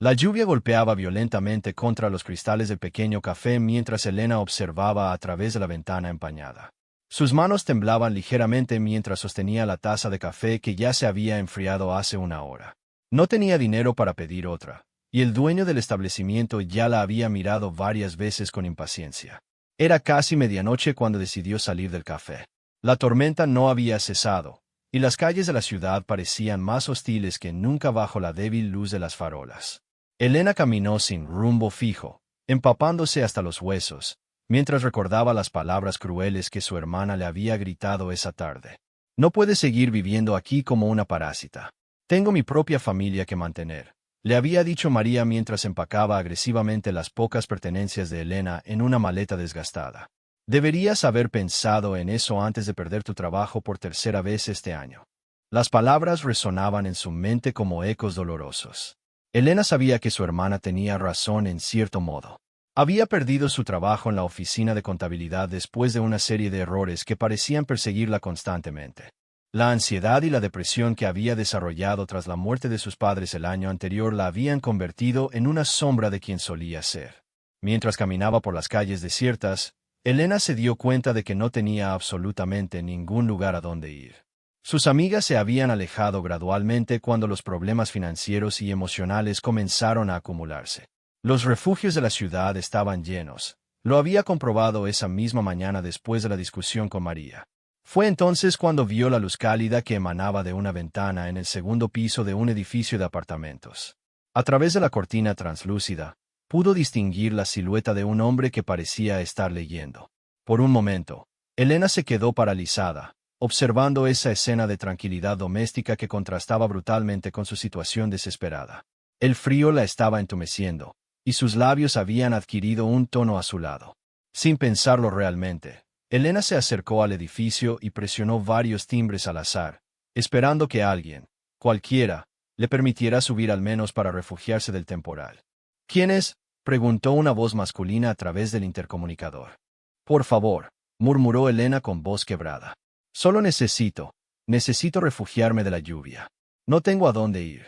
La lluvia golpeaba violentamente contra los cristales del pequeño café mientras Elena observaba a través de la ventana empañada. Sus manos temblaban ligeramente mientras sostenía la taza de café que ya se había enfriado hace una hora. No tenía dinero para pedir otra, y el dueño del establecimiento ya la había mirado varias veces con impaciencia. Era casi medianoche cuando decidió salir del café. La tormenta no había cesado, y las calles de la ciudad parecían más hostiles que nunca bajo la débil luz de las farolas. Elena caminó sin rumbo fijo, empapándose hasta los huesos, mientras recordaba las palabras crueles que su hermana le había gritado esa tarde. No puedes seguir viviendo aquí como una parásita. Tengo mi propia familia que mantener, le había dicho María mientras empacaba agresivamente las pocas pertenencias de Elena en una maleta desgastada. Deberías haber pensado en eso antes de perder tu trabajo por tercera vez este año. Las palabras resonaban en su mente como ecos dolorosos. Elena sabía que su hermana tenía razón en cierto modo. Había perdido su trabajo en la oficina de contabilidad después de una serie de errores que parecían perseguirla constantemente. La ansiedad y la depresión que había desarrollado tras la muerte de sus padres el año anterior la habían convertido en una sombra de quien solía ser. Mientras caminaba por las calles desiertas, Elena se dio cuenta de que no tenía absolutamente ningún lugar a donde ir. Sus amigas se habían alejado gradualmente cuando los problemas financieros y emocionales comenzaron a acumularse. Los refugios de la ciudad estaban llenos. Lo había comprobado esa misma mañana después de la discusión con María. Fue entonces cuando vio la luz cálida que emanaba de una ventana en el segundo piso de un edificio de apartamentos. A través de la cortina translúcida, pudo distinguir la silueta de un hombre que parecía estar leyendo. Por un momento, Elena se quedó paralizada, observando esa escena de tranquilidad doméstica que contrastaba brutalmente con su situación desesperada. El frío la estaba entumeciendo, y sus labios habían adquirido un tono azulado. Sin pensarlo realmente, Elena se acercó al edificio y presionó varios timbres al azar, esperando que alguien, cualquiera, le permitiera subir al menos para refugiarse del temporal. ¿Quién es?, preguntó una voz masculina a través del intercomunicador. Por favor, murmuró Elena con voz quebrada. Solo necesito refugiarme de la lluvia. No tengo a dónde ir.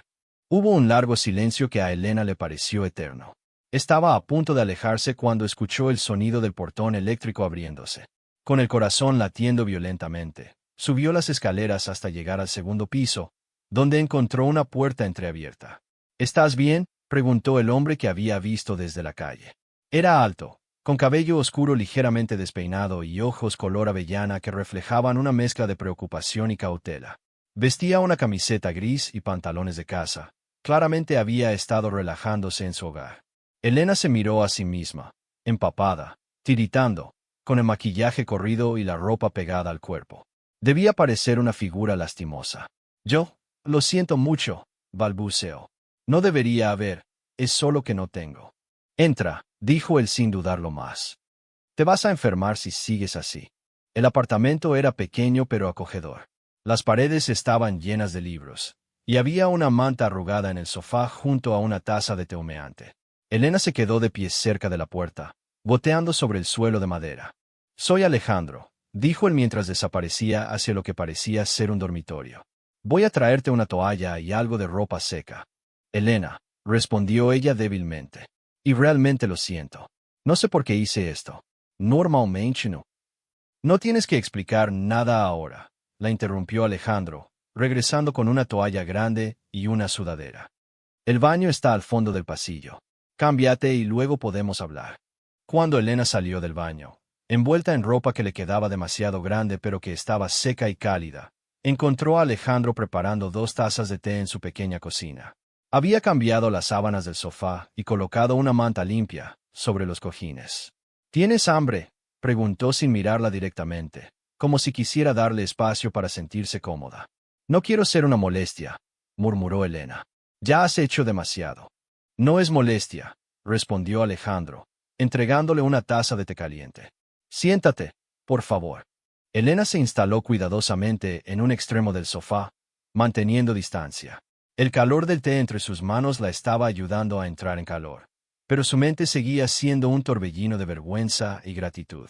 Hubo un largo silencio que a Elena le pareció eterno. Estaba a punto de alejarse cuando escuchó el sonido del portón eléctrico abriéndose. Con el corazón latiendo violentamente, subió las escaleras hasta llegar al segundo piso, donde encontró una puerta entreabierta. ¿Estás bien?, preguntó el hombre que había visto desde la calle. Era alto, con cabello oscuro ligeramente despeinado y ojos color avellana que reflejaban una mezcla de preocupación y cautela. Vestía una camiseta gris y pantalones de casa. Claramente había estado relajándose en su hogar. Elena se miró a sí misma, empapada, tiritando, con el maquillaje corrido y la ropa pegada al cuerpo. Debía parecer una figura lastimosa. Lo siento mucho, balbuceó. No debería haber, es solo que no tengo. Entra, dijo él sin dudarlo más. Te vas a enfermar si sigues así. El apartamento era pequeño pero acogedor. Las paredes estaban llenas de libros, y había una manta arrugada en el sofá junto a una taza de té humeante. Elena se quedó de pie cerca de la puerta, goteando sobre el suelo de madera. Soy Alejandro, dijo él mientras desaparecía hacia lo que parecía ser un dormitorio. Voy a traerte una toalla y algo de ropa seca. Elena, respondió ella débilmente. Y realmente lo siento. No sé por qué hice esto. Normalmente no. No tienes que explicar nada ahora, la interrumpió Alejandro, regresando con una toalla grande y una sudadera. El baño está al fondo del pasillo. Cámbiate y luego podemos hablar. Cuando Elena salió del baño, envuelta en ropa que le quedaba demasiado grande pero que estaba seca y cálida, encontró a Alejandro preparando 2 tazas de té en su pequeña cocina. Había cambiado las sábanas del sofá y colocado una manta limpia sobre los cojines. ¿Tienes hambre?, preguntó sin mirarla directamente, como si quisiera darle espacio para sentirse cómoda. No quiero ser una molestia, murmuró Elena. Ya has hecho demasiado. No es molestia, respondió Alejandro, entregándole una taza de té caliente. Siéntate, por favor. Elena se instaló cuidadosamente en un extremo del sofá, manteniendo distancia. El calor del té entre sus manos la estaba ayudando a entrar en calor, pero su mente seguía siendo un torbellino de vergüenza y gratitud.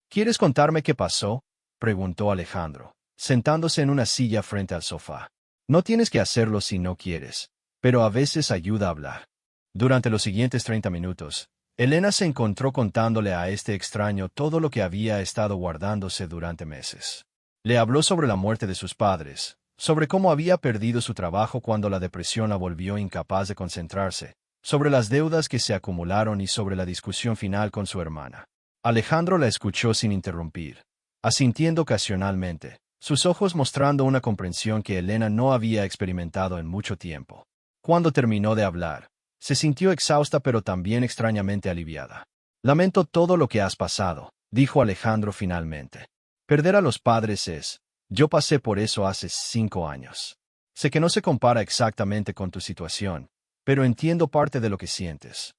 ¿Quieres contarme qué pasó?, preguntó Alejandro, sentándose en una silla frente al sofá. No tienes que hacerlo si no quieres, pero a veces ayuda a hablar. Durante los siguientes 30 minutos, Elena se encontró contándole a este extraño todo lo que había estado guardándose durante meses. Le habló sobre la muerte de sus padres, sobre cómo había perdido su trabajo cuando la depresión la volvió incapaz de concentrarse, sobre las deudas que se acumularon y sobre la discusión final con su hermana. Alejandro la escuchó sin interrumpir, asintiendo ocasionalmente, sus ojos mostrando una comprensión que Elena no había experimentado en mucho tiempo. Cuando terminó de hablar, se sintió exhausta pero también extrañamente aliviada. Lamento todo lo que has pasado, dijo Alejandro finalmente. Perder a los padres yo pasé por eso hace 5 años. Sé que no se compara exactamente con tu situación, pero entiendo parte de lo que sientes.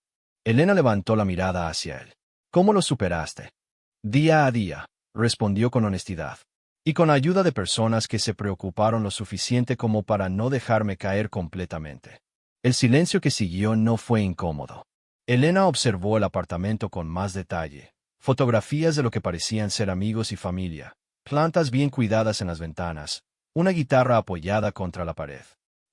Elena levantó la mirada hacia él. ¿Cómo lo superaste? Día a día, respondió con honestidad. Y con ayuda de personas que se preocuparon lo suficiente como para no dejarme caer completamente. El silencio que siguió no fue incómodo. Elena observó el apartamento con más detalle, fotografías de lo que parecían ser amigos y familia, plantas bien cuidadas en las ventanas, una guitarra apoyada contra la pared.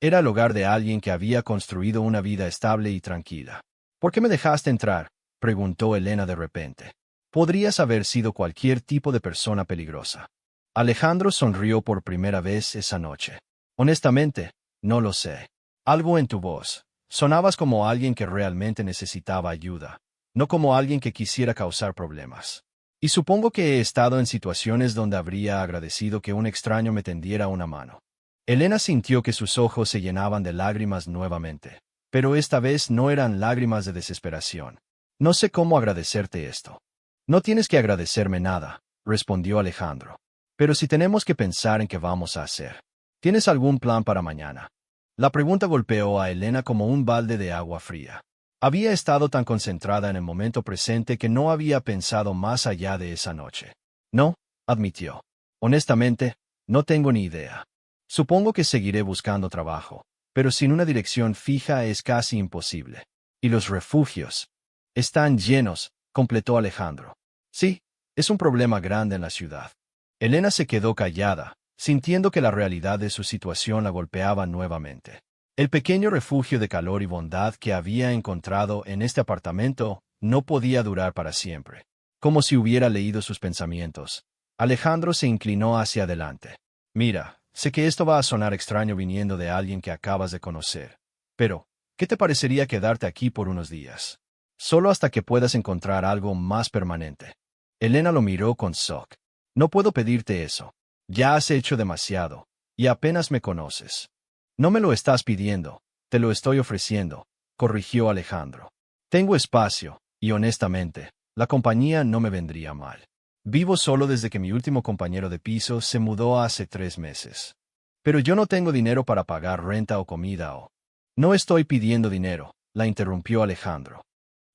Era el hogar de alguien que había construido una vida estable y tranquila. ¿Por qué me dejaste entrar?, preguntó Elena de repente. Podrías haber sido cualquier tipo de persona peligrosa. Alejandro sonrió por primera vez esa noche. Honestamente, no lo sé. Algo en tu voz. Sonabas como alguien que realmente necesitaba ayuda, no como alguien que quisiera causar problemas. Y supongo que he estado en situaciones donde habría agradecido que un extraño me tendiera una mano. Elena sintió que sus ojos se llenaban de lágrimas nuevamente, pero esta vez no eran lágrimas de desesperación. No sé cómo agradecerte esto. No tienes que agradecerme nada, respondió Alejandro. Pero si tenemos que pensar en qué vamos a hacer. ¿Tienes algún plan para mañana? La pregunta golpeó a Elena como un balde de agua fría. Había estado tan concentrada en el momento presente que no había pensado más allá de esa noche. No, admitió. Honestamente, no tengo ni idea. Supongo que seguiré buscando trabajo, pero sin una dirección fija es casi imposible. ¿Y los refugios? Están llenos, completó Alejandro. Sí, es un problema grande en la ciudad. Elena se quedó callada, sintiendo que la realidad de su situación la golpeaba nuevamente. El pequeño refugio de calor y bondad que había encontrado en este apartamento no podía durar para siempre. Como si hubiera leído sus pensamientos, Alejandro se inclinó hacia adelante. Mira, sé que esto va a sonar extraño viniendo de alguien que acabas de conocer, pero, ¿qué te parecería quedarte aquí por unos días? Solo hasta que puedas encontrar algo más permanente. Elena lo miró con shock. No puedo pedirte eso. Ya has hecho demasiado, y apenas me conoces. No me lo estás pidiendo, te lo estoy ofreciendo, corrigió Alejandro. Tengo espacio, y honestamente, la compañía no me vendría mal. Vivo solo desde que mi último compañero de piso se mudó hace 3 meses. Pero yo no tengo dinero para pagar renta o comida o... No estoy pidiendo dinero, la interrumpió Alejandro.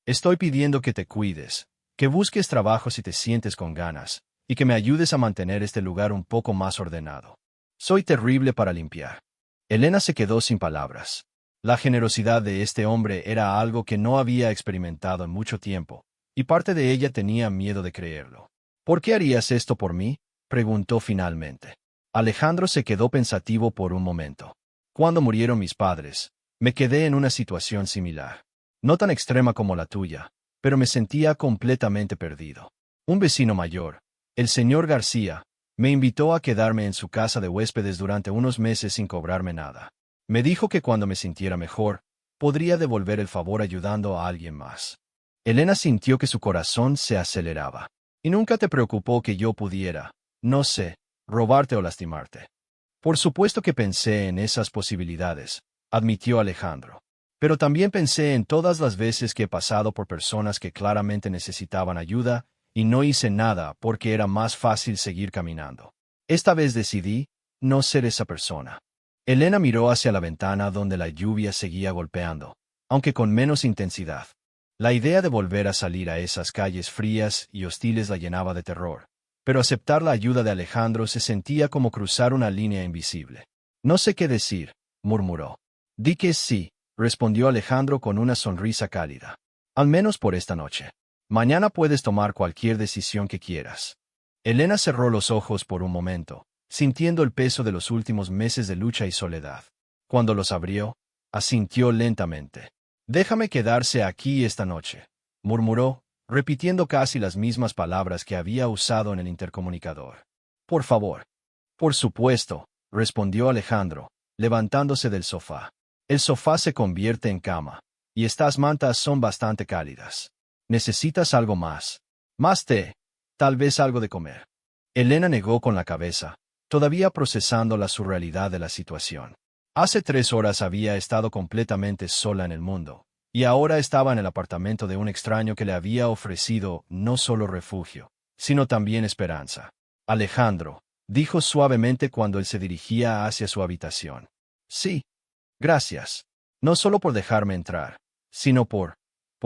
Estoy pidiendo que te cuides, que busques trabajo si te sientes con ganas, y que me ayudes a mantener este lugar un poco más ordenado. Soy terrible para limpiar. Elena se quedó sin palabras. La generosidad de este hombre era algo que no había experimentado en mucho tiempo, y parte de ella tenía miedo de creerlo. ¿Por qué harías esto por mí?, preguntó finalmente. Alejandro se quedó pensativo por un momento. Cuando murieron mis padres, me quedé en una situación similar. No tan extrema como la tuya, pero me sentía completamente perdido. Un vecino mayor, el señor García, me invitó a quedarme en su casa de huéspedes durante unos meses sin cobrarme nada. Me dijo que cuando me sintiera mejor, podría devolver el favor ayudando a alguien más. Elena sintió que su corazón se aceleraba. Y nunca te preocupó que yo pudiera, no sé, robarte o lastimarte. Por supuesto que pensé en esas posibilidades, admitió Alejandro. Pero también pensé en todas las veces que he pasado por personas que claramente necesitaban ayuda, y no hice nada porque era más fácil seguir caminando. Esta vez decidí no ser esa persona. Elena miró hacia la ventana donde la lluvia seguía golpeando, aunque con menos intensidad. La idea de volver a salir a esas calles frías y hostiles la llenaba de terror, pero aceptar la ayuda de Alejandro se sentía como cruzar una línea invisible. No sé qué decir, murmuró. Di que sí, respondió Alejandro con una sonrisa cálida. Al menos por esta noche. Mañana puedes tomar cualquier decisión que quieras. Elena cerró los ojos por un momento, sintiendo el peso de los últimos meses de lucha y soledad. Cuando los abrió, asintió lentamente. Déjame quedarse aquí esta noche, murmuró, repitiendo casi las mismas palabras que había usado en el intercomunicador. Por favor. Por supuesto, respondió Alejandro, levantándose del sofá. El sofá se convierte en cama, y estas mantas son bastante cálidas. ¿Necesitas algo más? Más té, tal vez algo de comer. Elena negó con la cabeza, todavía procesando la surrealidad de la situación. Hace 3 horas había estado completamente sola en el mundo, y ahora estaba en el apartamento de un extraño que le había ofrecido no solo refugio, sino también esperanza. Alejandro, dijo suavemente cuando él se dirigía hacia su habitación. Sí. Gracias. No solo por dejarme entrar, sino por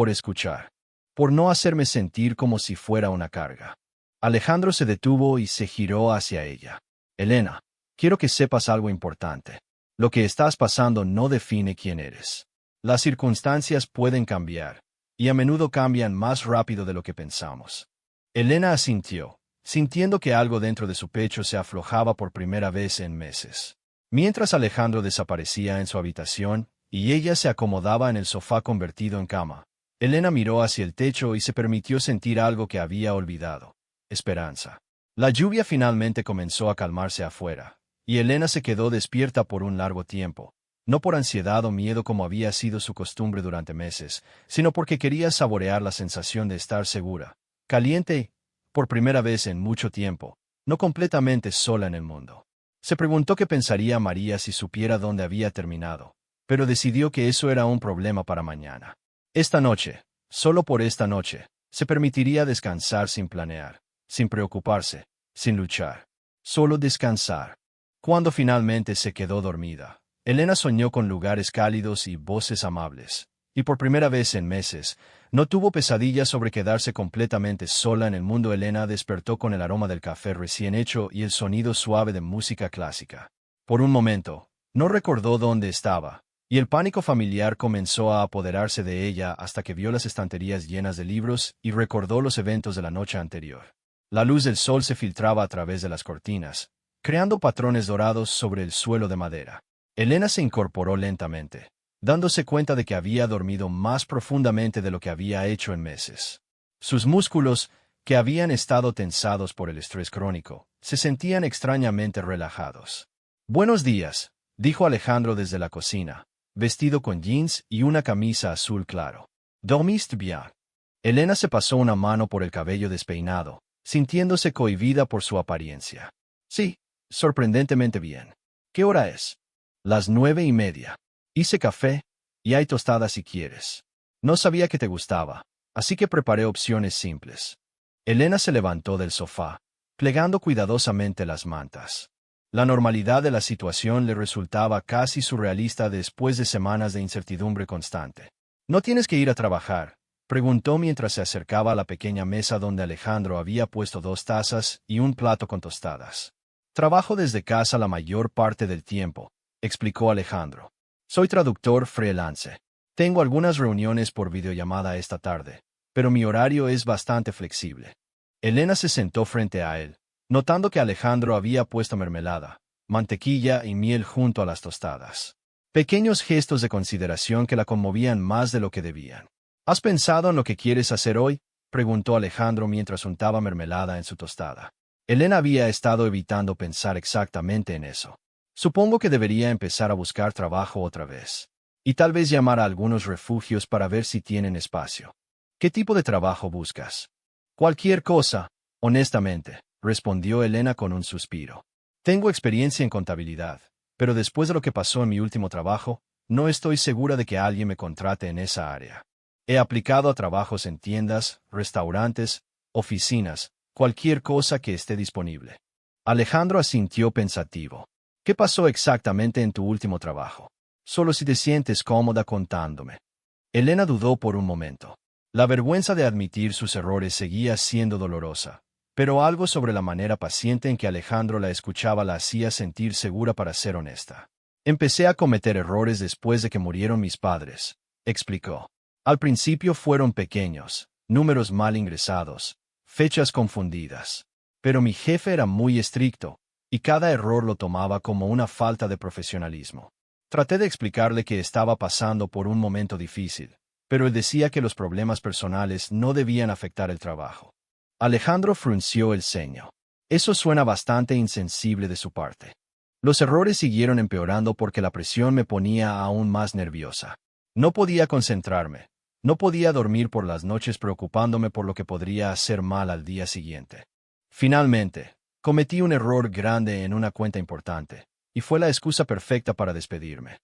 escuchar. Por no hacerme sentir como si fuera una carga. Alejandro se detuvo y se giró hacia ella. Elena, quiero que sepas algo importante. Lo que estás pasando no define quién eres. Las circunstancias pueden cambiar, y a menudo cambian más rápido de lo que pensamos. Elena asintió, sintiendo que algo dentro de su pecho se aflojaba por primera vez en meses. Mientras Alejandro desaparecía en su habitación, y ella se acomodaba en el sofá convertido en cama, Elena miró hacia el techo y se permitió sentir algo que había olvidado: esperanza. La lluvia finalmente comenzó a calmarse afuera, y Elena se quedó despierta por un largo tiempo, no por ansiedad o miedo como había sido su costumbre durante meses, sino porque quería saborear la sensación de estar segura, caliente, por primera vez en mucho tiempo, no completamente sola en el mundo. Se preguntó qué pensaría María si supiera dónde había terminado, pero decidió que eso era un problema para mañana. Esta noche, solo por esta noche, se permitiría descansar sin planear, sin preocuparse, sin luchar. Solo descansar. Cuando finalmente se quedó dormida, Elena soñó con lugares cálidos y voces amables, y por primera vez en meses, no tuvo pesadillas sobre quedarse completamente sola en el mundo. Elena despertó con el aroma del café recién hecho y el sonido suave de música clásica. Por un momento, no recordó dónde estaba, y el pánico familiar comenzó a apoderarse de ella hasta que vio las estanterías llenas de libros y recordó los eventos de la noche anterior. La luz del sol se filtraba a través de las cortinas, creando patrones dorados sobre el suelo de madera. Elena se incorporó lentamente, dándose cuenta de que había dormido más profundamente de lo que había hecho en meses. Sus músculos, que habían estado tensados por el estrés crónico, se sentían extrañamente relajados. «Buenos días», dijo Alejandro desde la cocina, vestido con jeans y una camisa azul claro. «¿Dormiste bien?» Elena se pasó una mano por el cabello despeinado, sintiéndose cohibida por su apariencia. «Sí, sorprendentemente bien. ¿Qué hora es?» «Las 9:30. Hice café, y hay tostadas si quieres. No sabía que te gustaba, así que preparé opciones simples». Elena se levantó del sofá, plegando cuidadosamente las mantas. La normalidad de la situación le resultaba casi surrealista después de semanas de incertidumbre constante. «¿No tienes que ir a trabajar?», preguntó mientras se acercaba a la pequeña mesa donde Alejandro había puesto 2 tazas y un plato con tostadas. «Trabajo desde casa la mayor parte del tiempo», explicó Alejandro. «Soy traductor freelance. Tengo algunas reuniones por videollamada esta tarde, pero mi horario es bastante flexible». Elena se sentó frente a él, notando que Alejandro había puesto mermelada, mantequilla y miel junto a las tostadas. Pequeños gestos de consideración que la conmovían más de lo que debían. «¿Has pensado en lo que quieres hacer hoy?», preguntó Alejandro mientras untaba mermelada en su tostada. Elena había estado evitando pensar exactamente en eso. «Supongo que debería empezar a buscar trabajo otra vez. Y tal vez llamar a algunos refugios para ver si tienen espacio». «¿Qué tipo de trabajo buscas?» «Cualquier cosa, honestamente», respondió Elena con un suspiro. «Tengo experiencia en contabilidad, pero después de lo que pasó en mi último trabajo, no estoy segura de que alguien me contrate en esa área. He aplicado a trabajos en tiendas, restaurantes, oficinas, cualquier cosa que esté disponible». Alejandro asintió pensativo. «¿Qué pasó exactamente en tu último trabajo? Solo si te sientes cómoda contándome». Elena dudó por un momento. La vergüenza de admitir sus errores seguía siendo dolorosa, pero algo sobre la manera paciente en que Alejandro la escuchaba la hacía sentir segura. «Para ser honesta, empecé a cometer errores después de que murieron mis padres», explicó. «Al principio fueron pequeños, números mal ingresados, fechas confundidas. Pero mi jefe era muy estricto, y cada error lo tomaba como una falta de profesionalismo. Traté de explicarle que estaba pasando por un momento difícil, pero él decía que los problemas personales no debían afectar el trabajo. Alejandro frunció el ceño. Eso suena bastante insensible de su parte. Los errores siguieron empeorando porque la presión me ponía aún más nerviosa. No podía concentrarme. No podía dormir por las noches preocupándome por lo que podría hacer mal al día siguiente. Finalmente, cometí un error grande en una cuenta importante, y fue la excusa perfecta para despedirme.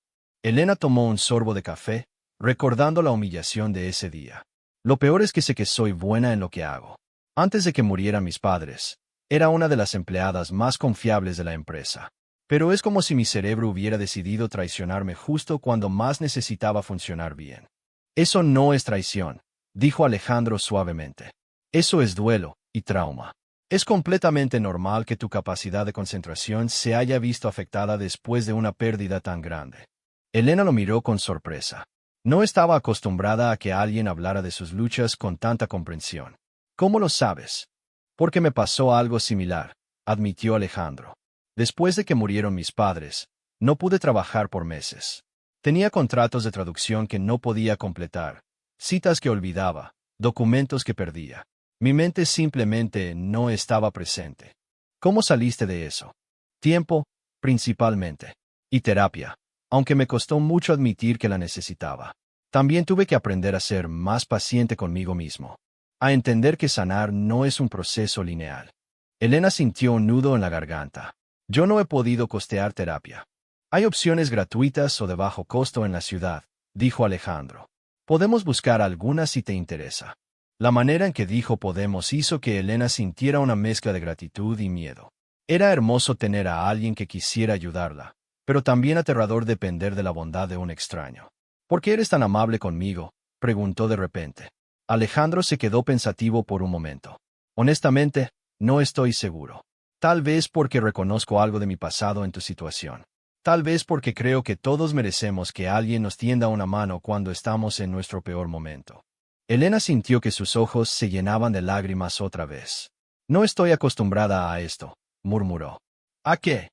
Elena tomó un sorbo de café, recordando la humillación de ese día. Lo peor es que sé que soy buena en lo que hago. Antes de que murieran mis padres, era una de las empleadas más confiables de la empresa. Pero es como si mi cerebro hubiera decidido traicionarme justo cuando más necesitaba funcionar bien. Eso no es traición, dijo Alejandro suavemente. Eso es duelo y trauma. Es completamente normal que tu capacidad de concentración se haya visto afectada después de una pérdida tan grande. Elena lo miró con sorpresa. No estaba acostumbrada a que alguien hablara de sus luchas con tanta comprensión. ¿Cómo lo sabes? Porque me pasó algo similar, admitió Alejandro. Después de que murieron mis padres, no pude trabajar por meses. Tenía contratos de traducción que no podía completar, citas que olvidaba, documentos que perdía. Mi mente simplemente no estaba presente. ¿Cómo saliste de eso? Tiempo, principalmente. Y terapia, aunque me costó mucho admitir que la necesitaba. También tuve que aprender a ser más paciente conmigo mismo. A entender que sanar no es un proceso lineal. Elena sintió un nudo en la garganta. Yo no he podido costear terapia. Hay opciones gratuitas o de bajo costo en la ciudad, dijo Alejandro. Podemos buscar algunas si te interesa. La manera en que dijo podemos hizo que Elena sintiera una mezcla de gratitud y miedo. Era hermoso tener a alguien que quisiera ayudarla, pero también aterrador depender de la bondad de un extraño. ¿Por qué eres tan amable conmigo?, preguntó de repente. Alejandro se quedó pensativo por un momento. Honestamente, no estoy seguro. Tal vez porque reconozco algo de mi pasado en tu situación. Tal vez porque creo que todos merecemos que alguien nos tienda una mano cuando estamos en nuestro peor momento. Elena sintió que sus ojos se llenaban de lágrimas otra vez. No estoy acostumbrada a esto, murmuró. ¿A qué?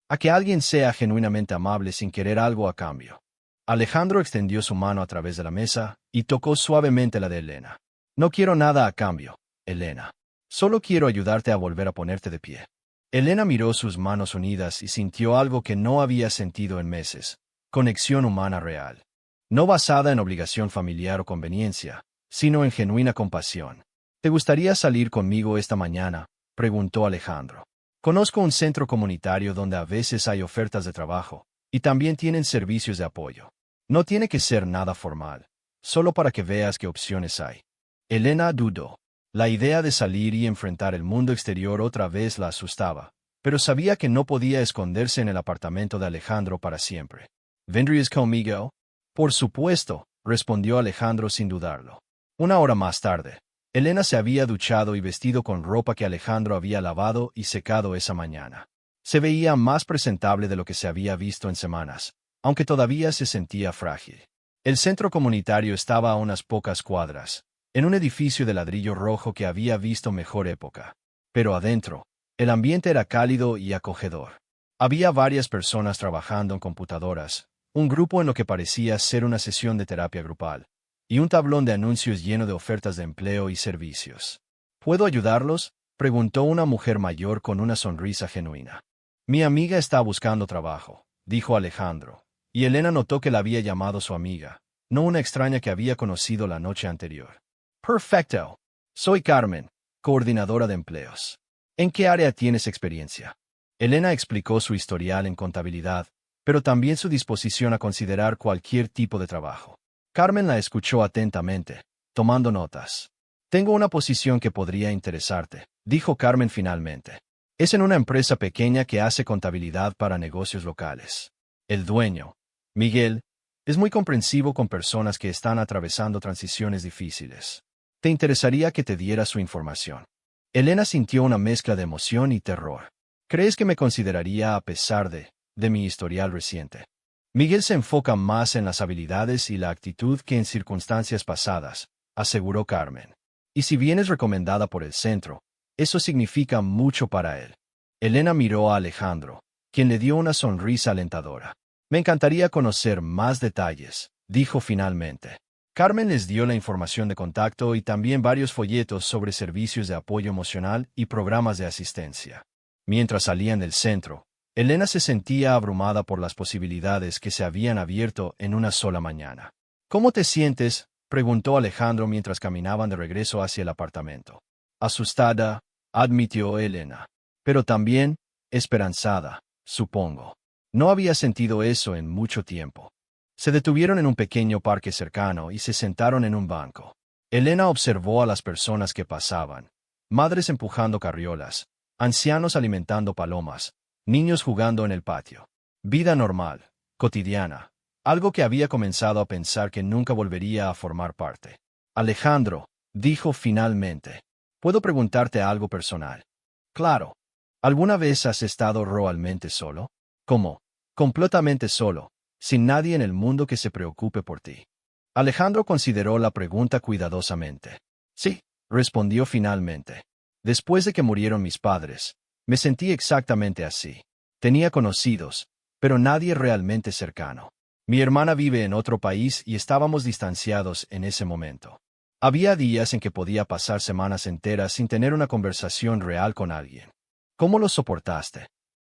A que alguien sea genuinamente amable sin querer algo a cambio. Alejandro extendió su mano a través de la mesa y tocó suavemente la de Elena. No quiero nada a cambio, Elena. Solo quiero ayudarte a volver a ponerte de pie. Elena miró sus manos unidas y sintió algo que no había sentido en meses: conexión humana real. No basada en obligación familiar o conveniencia, sino en genuina compasión. ¿Te gustaría salir conmigo esta mañana?, preguntó Alejandro. Conozco un centro comunitario donde a veces hay ofertas de trabajo, y también tienen servicios de apoyo. No tiene que ser nada formal, solo para que veas qué opciones hay. Elena dudó. La idea de salir y enfrentar el mundo exterior otra vez la asustaba, pero sabía que no podía esconderse en el apartamento de Alejandro para siempre. ¿Vendrías conmigo? Por supuesto, respondió Alejandro sin dudarlo. Una hora más tarde, Elena se había duchado y vestido con ropa que Alejandro había lavado y secado esa mañana. Se veía más presentable de lo que se había visto en semanas, aunque todavía se sentía frágil. El centro comunitario estaba a unas pocas cuadras, en un edificio de ladrillo rojo que había visto mejor época. Pero adentro, el ambiente era cálido y acogedor. Había varias personas trabajando en computadoras, un grupo en lo que parecía ser una sesión de terapia grupal, y un tablón de anuncios lleno de ofertas de empleo y servicios. ¿Puedo ayudarlos?, preguntó una mujer mayor con una sonrisa genuina. Mi amiga está buscando trabajo, dijo Alejandro, y Elena notó que la había llamado su amiga, no una extraña que había conocido la noche anterior. Perfecto. Soy Carmen, coordinadora de empleos. ¿En qué área tienes experiencia? Elena explicó su historial en contabilidad, pero también su disposición a considerar cualquier tipo de trabajo. Carmen la escuchó atentamente, tomando notas. Tengo una posición que podría interesarte, dijo Carmen finalmente. Es en una empresa pequeña que hace contabilidad para negocios locales. El dueño, Miguel, es muy comprensivo con personas que están atravesando transiciones difíciles. ¿Te interesaría que te diera su información? Elena sintió una mezcla de emoción y terror. ¿Crees que me consideraría a pesar de mi historial reciente? Miguel se enfoca más en las habilidades y la actitud que en circunstancias pasadas, aseguró Carmen. Y si vienes recomendada por el centro, eso significa mucho para él. Elena miró a Alejandro, quien le dio una sonrisa alentadora. Me encantaría conocer más detalles, dijo finalmente. Carmen les dio la información de contacto y también varios folletos sobre servicios de apoyo emocional y programas de asistencia. Mientras salían del centro, Elena se sentía abrumada por las posibilidades que se habían abierto en una sola mañana. ¿Cómo te sientes?, preguntó Alejandro mientras caminaban de regreso hacia el apartamento. Asustada, admitió Elena. Pero también esperanzada, supongo. No había sentido eso en mucho tiempo. Se detuvieron en un pequeño parque cercano y se sentaron en un banco. Elena observó a las personas que pasaban: madres empujando carriolas, ancianos alimentando palomas, niños jugando en el patio. Vida normal, cotidiana, algo que había comenzado a pensar que nunca volvería a formar parte. Alejandro, dijo finalmente, ¿puedo preguntarte algo personal? Claro. ¿Alguna vez has estado realmente solo? ¿Cómo? Completamente solo, sin nadie en el mundo que se preocupe por ti. Alejandro consideró la pregunta cuidadosamente. Sí, respondió finalmente. Después de que murieron mis padres, me sentí exactamente así. Tenía conocidos, pero nadie realmente cercano. Mi hermana vive en otro país y estábamos distanciados en ese momento. Había días en que podía pasar semanas enteras sin tener una conversación real con alguien. ¿Cómo lo soportaste?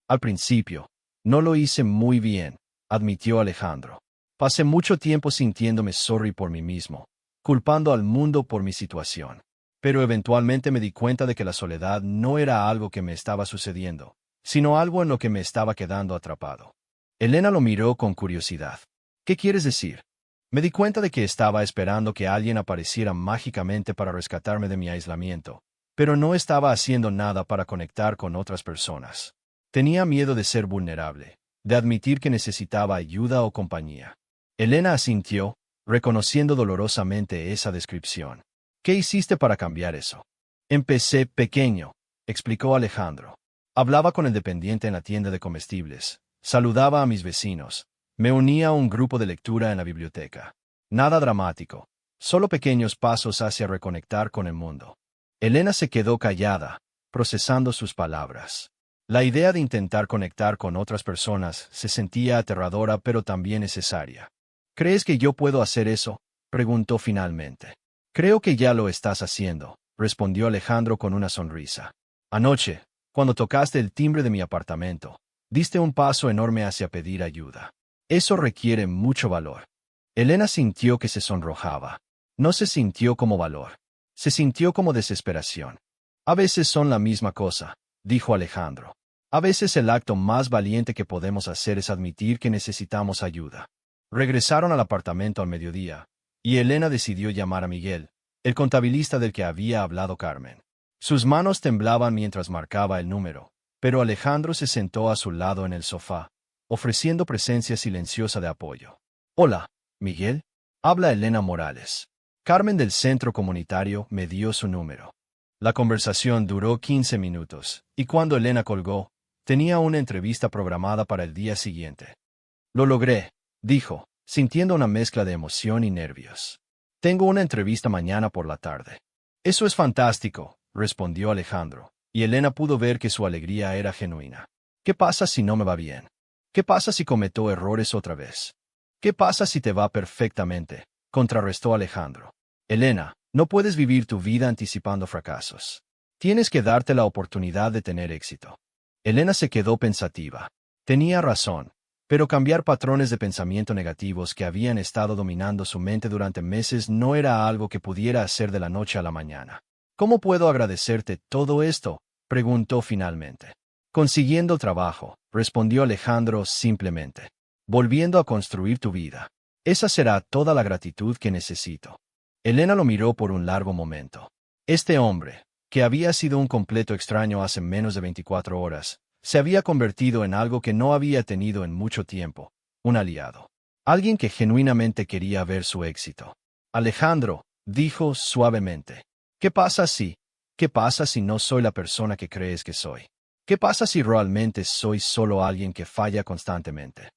Al principio, no lo hice muy bien, admitió Alejandro. Pasé mucho tiempo sintiéndome sorry por mí mismo, culpando al mundo por mi situación. Pero eventualmente me di cuenta de que la soledad no era algo que me estaba sucediendo, sino algo en lo que me estaba quedando atrapado. Elena lo miró con curiosidad. ¿Qué quieres decir? Me di cuenta de que estaba esperando que alguien apareciera mágicamente para rescatarme de mi aislamiento, pero no estaba haciendo nada para conectar con otras personas. Tenía miedo de ser vulnerable, de admitir que necesitaba ayuda o compañía. Elena asintió, reconociendo dolorosamente esa descripción. ¿Qué hiciste para cambiar eso? Empecé pequeño, explicó Alejandro. Hablaba con el dependiente en la tienda de comestibles, saludaba a mis vecinos, me unía a un grupo de lectura en la biblioteca. Nada dramático, solo pequeños pasos hacia reconectar con el mundo. Elena se quedó callada, procesando sus palabras. La idea de intentar conectar con otras personas se sentía aterradora pero también necesaria. ¿Crees que yo puedo hacer eso?, preguntó finalmente. Creo que ya lo estás haciendo, respondió Alejandro con una sonrisa. Anoche, cuando tocaste el timbre de mi apartamento, diste un paso enorme hacia pedir ayuda. Eso requiere mucho valor. Elena sintió que se sonrojaba. No se sintió como valor. Se sintió como desesperación. A veces son la misma cosa, dijo Alejandro. A veces el acto más valiente que podemos hacer es admitir que necesitamos ayuda. Regresaron al apartamento al mediodía, y Elena decidió llamar a Miguel, el contabilista del que había hablado Carmen. Sus manos temblaban mientras marcaba el número, pero Alejandro se sentó a su lado en el sofá, ofreciendo presencia silenciosa de apoyo. Hola, Miguel. Habla Elena Morales. Carmen del centro comunitario me dio su número. La conversación duró 15 minutos, y cuando Elena colgó, tenía una entrevista programada para el día siguiente. Lo logré, dijo, sintiendo una mezcla de emoción y nervios. Tengo una entrevista mañana por la tarde. Eso es fantástico, respondió Alejandro, y Elena pudo ver que su alegría era genuina. ¿Qué pasa si no me va bien? ¿Qué pasa si cometo errores otra vez? ¿Qué pasa si te va perfectamente?, contrarrestó Alejandro. Elena, no puedes vivir tu vida anticipando fracasos. Tienes que darte la oportunidad de tener éxito. Elena se quedó pensativa. Tenía razón, pero cambiar patrones de pensamiento negativos que habían estado dominando su mente durante meses no era algo que pudiera hacer de la noche a la mañana. ¿Cómo puedo agradecerte todo esto?, preguntó finalmente. Consiguiendo trabajo, respondió Alejandro simplemente. Volviendo a construir tu vida. Esa será toda la gratitud que necesito. Elena lo miró por un largo momento. Este hombre, que había sido un completo extraño hace menos de 24 horas, se había convertido en algo que no había tenido en mucho tiempo, un aliado. Alguien que genuinamente quería ver su éxito. Alejandro, dijo suavemente. ¿Qué pasa si no soy la persona que crees que soy? ¿Qué pasa si realmente soy solo alguien que falla constantemente?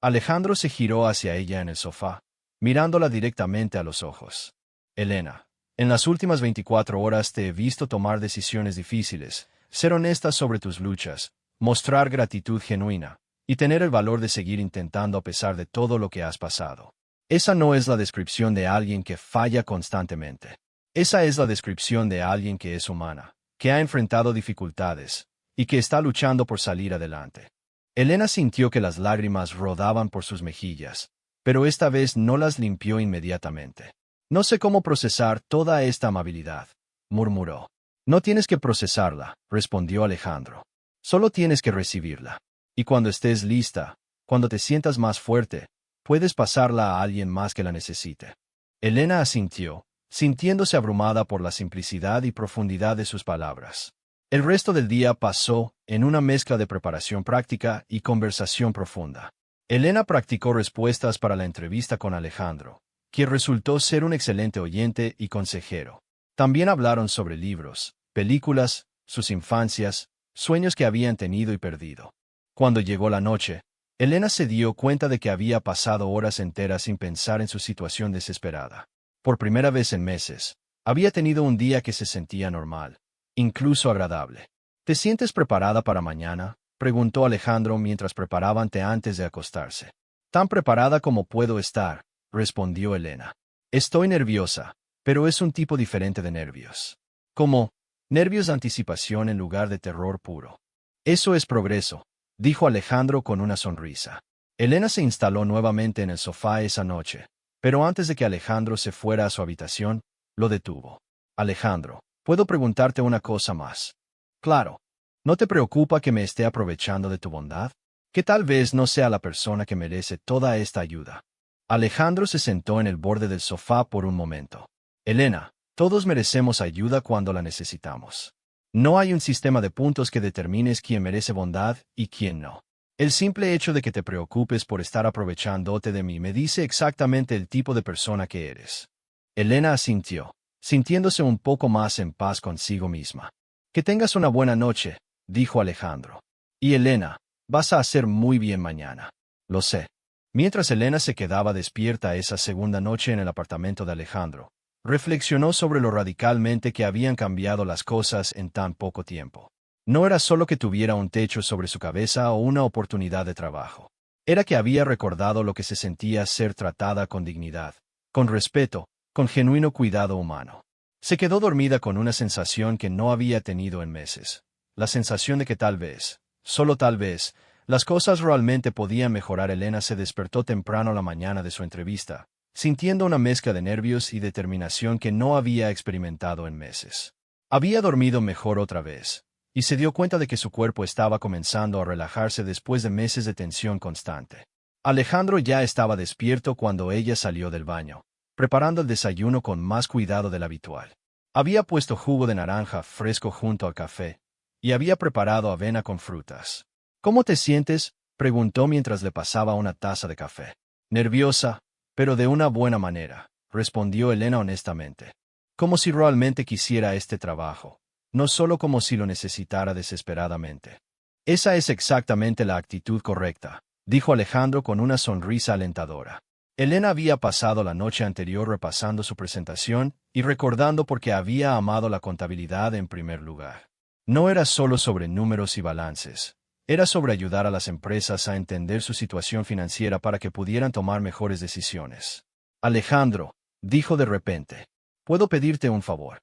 Alejandro se giró hacia ella en el sofá, mirándola directamente a los ojos. Elena, en las últimas 24 horas te he visto tomar decisiones difíciles, ser honesta sobre tus luchas, mostrar gratitud genuina, y tener el valor de seguir intentando a pesar de todo lo que has pasado. Esa no es la descripción de alguien que falla constantemente. Esa es la descripción de alguien que es humana, que ha enfrentado dificultades, y que está luchando por salir adelante. Elena sintió que las lágrimas rodaban por sus mejillas, pero esta vez no las limpió inmediatamente. No sé cómo procesar toda esta amabilidad, murmuró. No tienes que procesarla, respondió Alejandro. Solo tienes que recibirla. Y cuando estés lista, cuando te sientas más fuerte, puedes pasarla a alguien más que la necesite. Elena asintió, sintiéndose abrumada por la simplicidad y profundidad de sus palabras. El resto del día pasó en una mezcla de preparación práctica y conversación profunda. Elena practicó respuestas para la entrevista con Alejandro, quien resultó ser un excelente oyente y consejero. También hablaron sobre libros, películas, sus infancias, sueños que habían tenido y perdido. Cuando llegó la noche, Elena se dio cuenta de que había pasado horas enteras sin pensar en su situación desesperada. Por primera vez en meses, había tenido un día que se sentía normal, incluso agradable. ¿Te sientes preparada para mañana?, preguntó Alejandro mientras preparaban té antes de acostarse. Tan preparada como puedo estar, respondió Elena. Estoy nerviosa, pero es un tipo diferente de nervios. Como nervios de anticipación en lugar de terror puro. Eso es progreso, dijo Alejandro con una sonrisa. Elena se instaló nuevamente en el sofá esa noche, pero antes de que Alejandro se fuera a su habitación, lo detuvo. Alejandro, ¿puedo preguntarte una cosa más? Claro. ¿No te preocupa que me esté aprovechando de tu bondad? Que tal vez no sea la persona que merece toda esta ayuda. Alejandro se sentó en el borde del sofá por un momento. Elena, todos merecemos ayuda cuando la necesitamos. No hay un sistema de puntos que determines quién merece bondad y quién no. El simple hecho de que te preocupes por estar aprovechándote de mí me dice exactamente el tipo de persona que eres. Elena asintió, sintiéndose un poco más en paz consigo misma. Que tengas una buena noche, dijo Alejandro. Y Elena, vas a hacer muy bien mañana. Lo sé. Mientras Elena se quedaba despierta esa segunda noche en el apartamento de Alejandro, reflexionó sobre lo radicalmente que habían cambiado las cosas en tan poco tiempo. No era solo que tuviera un techo sobre su cabeza o una oportunidad de trabajo. Era que había recordado lo que se sentía ser tratada con dignidad, con respeto, con genuino cuidado humano. Se quedó dormida con una sensación que no había tenido en meses. La sensación de que tal vez, solo tal vez, las cosas realmente podían mejorar. Elena se despertó temprano la mañana de su entrevista, sintiendo una mezcla de nervios y determinación que no había experimentado en meses. Había dormido mejor otra vez, y se dio cuenta de que su cuerpo estaba comenzando a relajarse después de meses de tensión constante. Alejandro ya estaba despierto cuando ella salió del baño, preparando el desayuno con más cuidado del habitual. Había puesto jugo de naranja fresco junto al café, y había preparado avena con frutas. ¿Cómo te sientes?, preguntó mientras le pasaba una taza de café. Nerviosa, pero de una buena manera, respondió Elena honestamente. Como si realmente quisiera este trabajo, no solo como si lo necesitara desesperadamente. Esa es exactamente la actitud correcta, dijo Alejandro con una sonrisa alentadora. Elena había pasado la noche anterior repasando su presentación y recordando por qué había amado la contabilidad en primer lugar. No era solo sobre números y balances, era sobre ayudar a las empresas a entender su situación financiera para que pudieran tomar mejores decisiones. Alejandro, dijo de repente, ¿puedo pedirte un favor?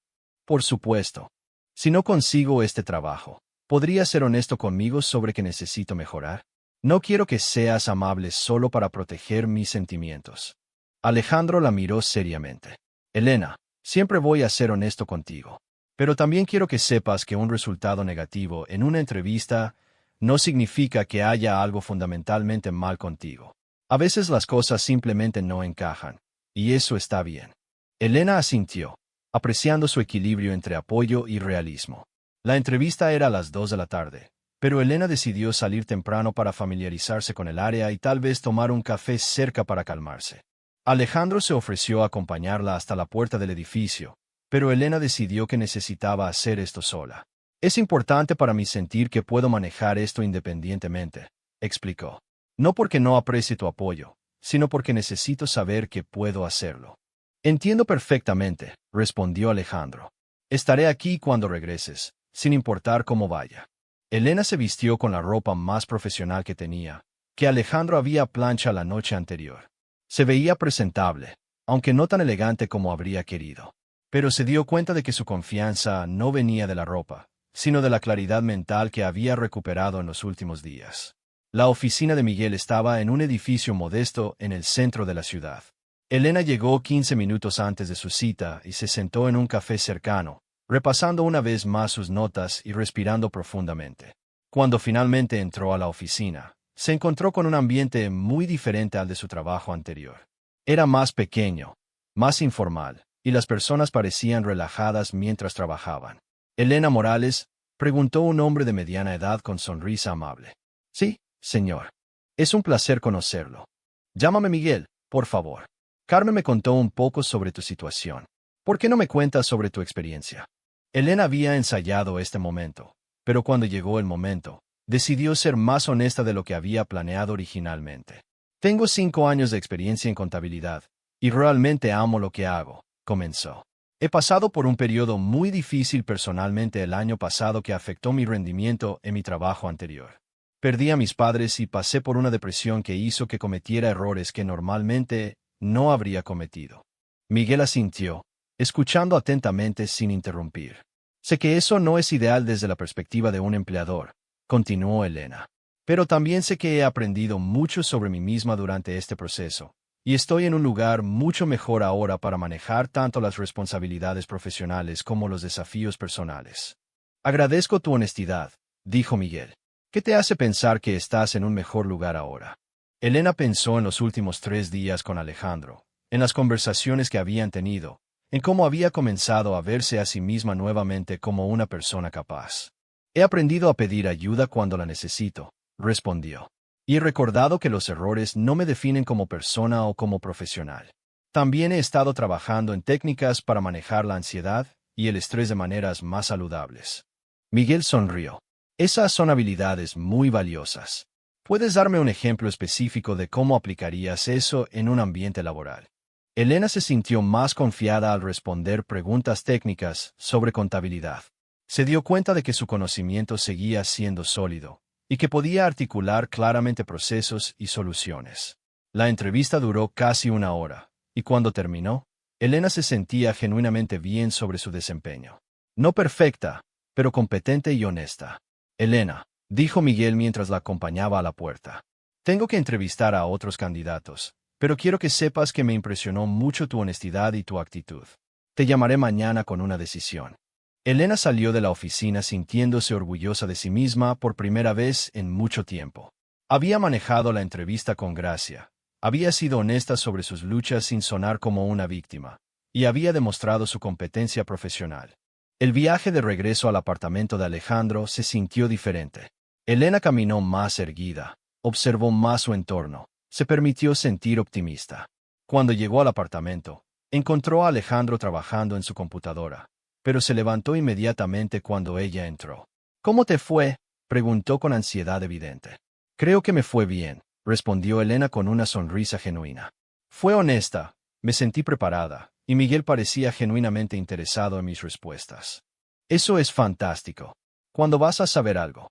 Por supuesto. Si no consigo este trabajo, ¿podrías ser honesto conmigo sobre que necesito mejorar? No quiero que seas amable solo para proteger mis sentimientos. Alejandro la miró seriamente. Elena, siempre voy a ser honesto contigo. Pero también quiero que sepas que un resultado negativo en una entrevista no significa que haya algo fundamentalmente mal contigo. A veces las cosas simplemente no encajan, y eso está bien. Elena asintió, apreciando su equilibrio entre apoyo y realismo. La entrevista era a las 2 de la tarde, pero Elena decidió salir temprano para familiarizarse con el área y tal vez tomar un café cerca para calmarse. Alejandro se ofreció a acompañarla hasta la puerta del edificio, pero Elena decidió que necesitaba hacer esto sola. Es importante para mí sentir que puedo manejar esto independientemente, explicó. No porque no aprecie tu apoyo, sino porque necesito saber que puedo hacerlo. Entiendo perfectamente, respondió Alejandro. Estaré aquí cuando regreses, sin importar cómo vaya. Elena se vistió con la ropa más profesional que tenía, que Alejandro había plancha la noche anterior. Se veía presentable, aunque no tan elegante como habría querido. Pero se dio cuenta de que su confianza no venía de la ropa, sino de la claridad mental que había recuperado en los últimos días. La oficina de Miguel estaba en un edificio modesto en el centro de la ciudad. Elena llegó 15 minutos antes de su cita y se sentó en un café cercano, repasando una vez más sus notas y respirando profundamente. Cuando finalmente entró a la oficina, se encontró con un ambiente muy diferente al de su trabajo anterior. Era más pequeño, más informal, y las personas parecían relajadas mientras trabajaban. Elena Morales, preguntó un hombre de mediana edad con sonrisa amable. Sí, señor. Es un placer conocerlo. Llámame Miguel, por favor. Carmen me contó un poco sobre tu situación. ¿Por qué no me cuentas sobre tu experiencia? Elena había ensayado este momento, pero cuando llegó el momento, decidió ser más honesta de lo que había planeado originalmente. Tengo 5 años de experiencia en contabilidad, y realmente amo lo que hago, comenzó. He pasado por un periodo muy difícil personalmente el año pasado que afectó mi rendimiento en mi trabajo anterior. Perdí a mis padres y pasé por una depresión que hizo que cometiera errores que normalmente no habría cometido. Miguel asintió, escuchando atentamente sin interrumpir. Sé que eso no es ideal desde la perspectiva de un empleador, continuó Elena. Pero también sé que he aprendido mucho sobre mí misma durante este proceso, y estoy en un lugar mucho mejor ahora para manejar tanto las responsabilidades profesionales como los desafíos personales. Agradezco tu honestidad, dijo Miguel. ¿Qué te hace pensar que estás en un mejor lugar ahora? Elena pensó en los últimos 3 días con Alejandro, en las conversaciones que habían tenido, en cómo había comenzado a verse a sí misma nuevamente como una persona capaz. He aprendido a pedir ayuda cuando la necesito, respondió. Y he recordado que los errores no me definen como persona o como profesional. También he estado trabajando en técnicas para manejar la ansiedad y el estrés de maneras más saludables. Miguel sonrió. Esas son habilidades muy valiosas. ¿Puedes darme un ejemplo específico de cómo aplicarías eso en un ambiente laboral? Elena se sintió más confiada al responder preguntas técnicas sobre contabilidad. Se dio cuenta de que su conocimiento seguía siendo sólido y que podía articular claramente procesos y soluciones. La entrevista duró casi 1 hora, y cuando terminó, Elena se sentía genuinamente bien sobre su desempeño. No perfecta, pero competente y honesta. Elena, dijo Miguel mientras la acompañaba a la puerta. Tengo que entrevistar a otros candidatos, pero quiero que sepas que me impresionó mucho tu honestidad y tu actitud. Te llamaré mañana con una decisión. Elena salió de la oficina sintiéndose orgullosa de sí misma por primera vez en mucho tiempo. Había manejado la entrevista con gracia, había sido honesta sobre sus luchas sin sonar como una víctima, y había demostrado su competencia profesional. El viaje de regreso al apartamento de Alejandro se sintió diferente. Elena caminó más erguida, observó más su entorno, se permitió sentir optimista. Cuando llegó al apartamento, encontró a Alejandro trabajando en su computadora, pero se levantó inmediatamente cuando ella entró. ¿Cómo te fue?, preguntó con ansiedad evidente. Creo que me fue bien, respondió Elena con una sonrisa genuina. Fue honesta, me sentí preparada, y Miguel parecía genuinamente interesado en mis respuestas. Eso es fantástico. ¿Cuándo vas a saber algo?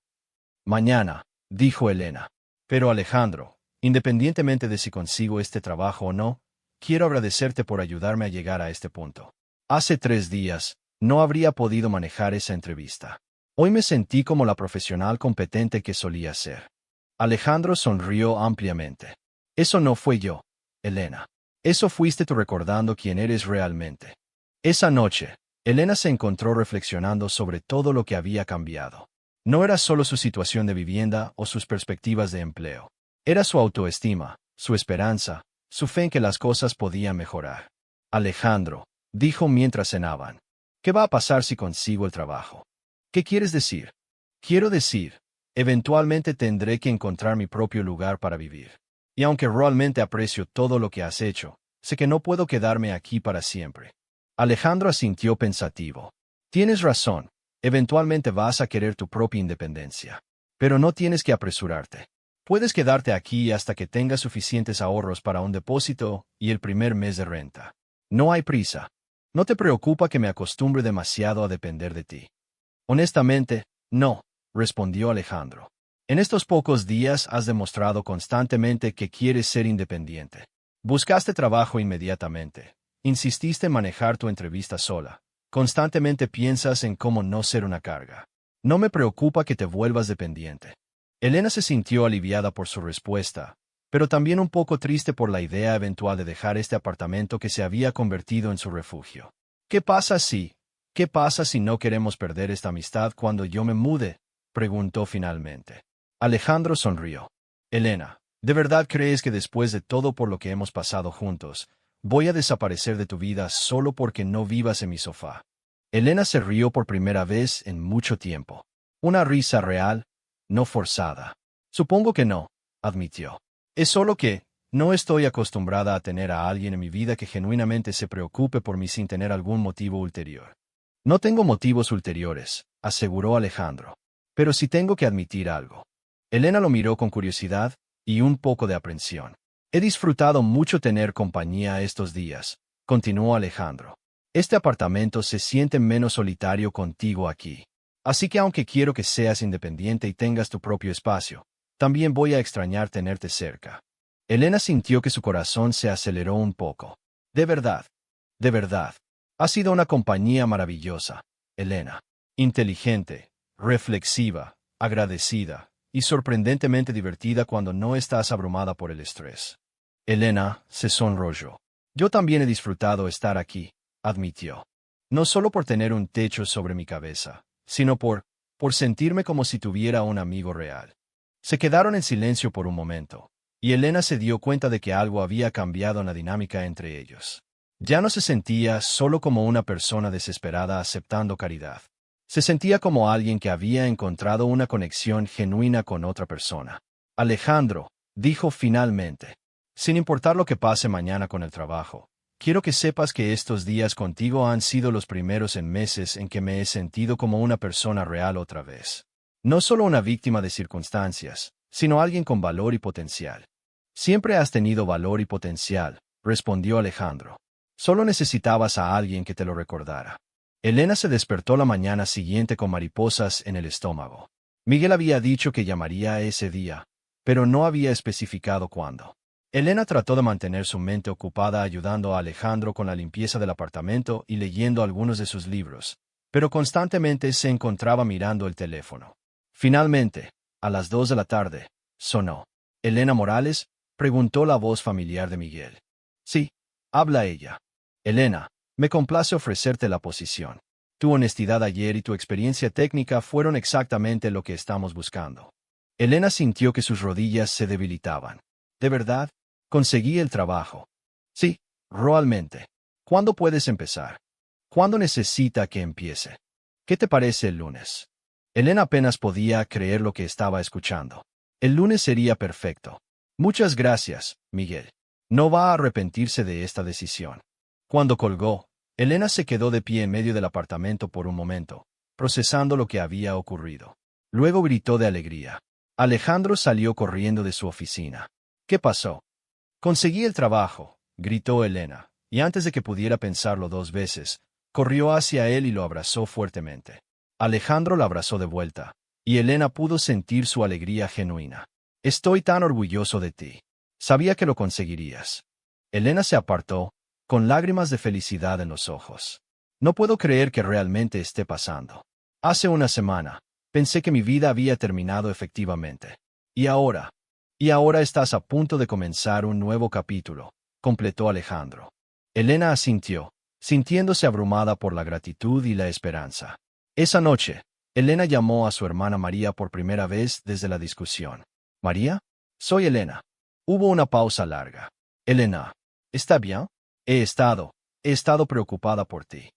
Mañana, dijo Elena. Pero Alejandro, independientemente de si consigo este trabajo o no, quiero agradecerte por ayudarme a llegar a este punto. Hace 3 días, no habría podido manejar esa entrevista. Hoy me sentí como la profesional competente que solía ser. Alejandro sonrió ampliamente. Eso no fue yo, Elena. Eso fuiste tú recordando quién eres realmente. Esa noche, Elena se encontró reflexionando sobre todo lo que había cambiado. No era solo su situación de vivienda o sus perspectivas de empleo. Era su autoestima, su esperanza, su fe en que las cosas podían mejorar. Alejandro, dijo mientras cenaban. ¿Qué va a pasar si consigo el trabajo? ¿Qué quieres decir? Quiero decir, eventualmente tendré que encontrar mi propio lugar para vivir. Y aunque realmente aprecio todo lo que has hecho, sé que no puedo quedarme aquí para siempre. Alejandro asintió pensativo. Tienes razón, eventualmente vas a querer tu propia independencia. Pero no tienes que apresurarte. Puedes quedarte aquí hasta que tengas suficientes ahorros para un depósito y el primer mes de renta. No hay prisa. ¿No te preocupa que me acostumbre demasiado a depender de ti? Honestamente, no, respondió Alejandro. En estos pocos días has demostrado constantemente que quieres ser independiente. Buscaste trabajo inmediatamente. Insististe en manejar tu entrevista sola. Constantemente piensas en cómo no ser una carga. No me preocupa que te vuelvas dependiente. Elena se sintió aliviada por su respuesta, pero también un poco triste por la idea eventual de dejar este apartamento que se había convertido en su refugio. ¿Qué pasa si no queremos perder esta amistad cuando yo me mude?, preguntó finalmente. Alejandro sonrió. Elena, ¿de verdad crees que después de todo por lo que hemos pasado juntos, voy a desaparecer de tu vida solo porque no vivas en mi sofá? Elena se rió por primera vez en mucho tiempo. Una risa real, no forzada. Supongo que no, admitió. Es solo que no estoy acostumbrada a tener a alguien en mi vida que genuinamente se preocupe por mí sin tener algún motivo ulterior. No tengo motivos ulteriores, aseguró Alejandro. Pero sí tengo que admitir algo. Elena lo miró con curiosidad y un poco de aprensión. He disfrutado mucho tener compañía estos días, continuó Alejandro. Este apartamento se siente menos solitario contigo aquí. Así que aunque quiero que seas independiente y tengas tu propio espacio, también voy a extrañar tenerte cerca. Elena sintió que su corazón se aceleró un poco. De verdad. Ha sido una compañía maravillosa, Elena. Inteligente, reflexiva, agradecida y sorprendentemente divertida cuando no estás abrumada por el estrés. Elena se sonrojó. Yo también he disfrutado estar aquí, admitió. No solo por tener un techo sobre mi cabeza, sino por sentirme como si tuviera un amigo real. Se quedaron en silencio por un momento, y Elena se dio cuenta de que algo había cambiado en la dinámica entre ellos. Ya no se sentía solo como una persona desesperada aceptando caridad. Se sentía como alguien que había encontrado una conexión genuina con otra persona. Alejandro, dijo finalmente, sin importar lo que pase mañana con el trabajo, quiero que sepas que estos días contigo han sido los primeros en meses en que me he sentido como una persona real otra vez. No solo una víctima de circunstancias, sino alguien con valor y potencial. Siempre has tenido valor y potencial, respondió Alejandro. Solo necesitabas a alguien que te lo recordara. Elena se despertó la mañana siguiente con mariposas en el estómago. Miguel había dicho que llamaría ese día, pero no había especificado cuándo. Elena trató de mantener su mente ocupada ayudando a Alejandro con la limpieza del apartamento y leyendo algunos de sus libros, pero constantemente se encontraba mirando el teléfono. Finalmente, a las 2 de la tarde, sonó. ¿Elena Morales?, preguntó la voz familiar de Miguel. Sí, habla ella. Elena, me complace ofrecerte la posición. Tu honestidad ayer y tu experiencia técnica fueron exactamente lo que estamos buscando. Elena sintió que sus rodillas se debilitaban. ¿De verdad? ¿Conseguí el trabajo? Sí, realmente. ¿Cuándo puedes empezar? ¿Cuándo necesita que empiece? ¿Qué te parece el lunes? Elena apenas podía creer lo que estaba escuchando. El lunes sería perfecto. Muchas gracias, Miguel. No va a arrepentirse de esta decisión. Cuando colgó, Elena se quedó de pie en medio del apartamento por un momento, procesando lo que había ocurrido. Luego gritó de alegría. Alejandro salió corriendo de su oficina. ¿Qué pasó? Conseguí el trabajo, gritó Elena, y antes de que pudiera pensarlo dos veces, corrió hacia él y lo abrazó fuertemente. Alejandro la abrazó de vuelta, y Elena pudo sentir su alegría genuina. Estoy tan orgulloso de ti. Sabía que lo conseguirías. Elena se apartó, con lágrimas de felicidad en los ojos. No puedo creer que realmente esté pasando. Hace una semana, pensé que mi vida había terminado efectivamente. Y ahora estás a punto de comenzar un nuevo capítulo, completó Alejandro. Elena asintió, sintiéndose abrumada por la gratitud y la esperanza. Esa noche, Elena llamó a su hermana María por primera vez desde la discusión. ¿María? Soy Elena. Hubo una pausa larga. Elena, ¿está bien? He estado preocupada por ti.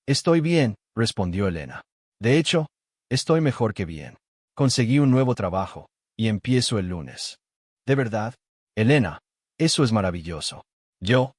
Estoy bien, respondió Elena. De hecho, estoy mejor que bien. Conseguí un nuevo trabajo, y empiezo el lunes. ¿De verdad? Elena, eso es maravilloso. Yo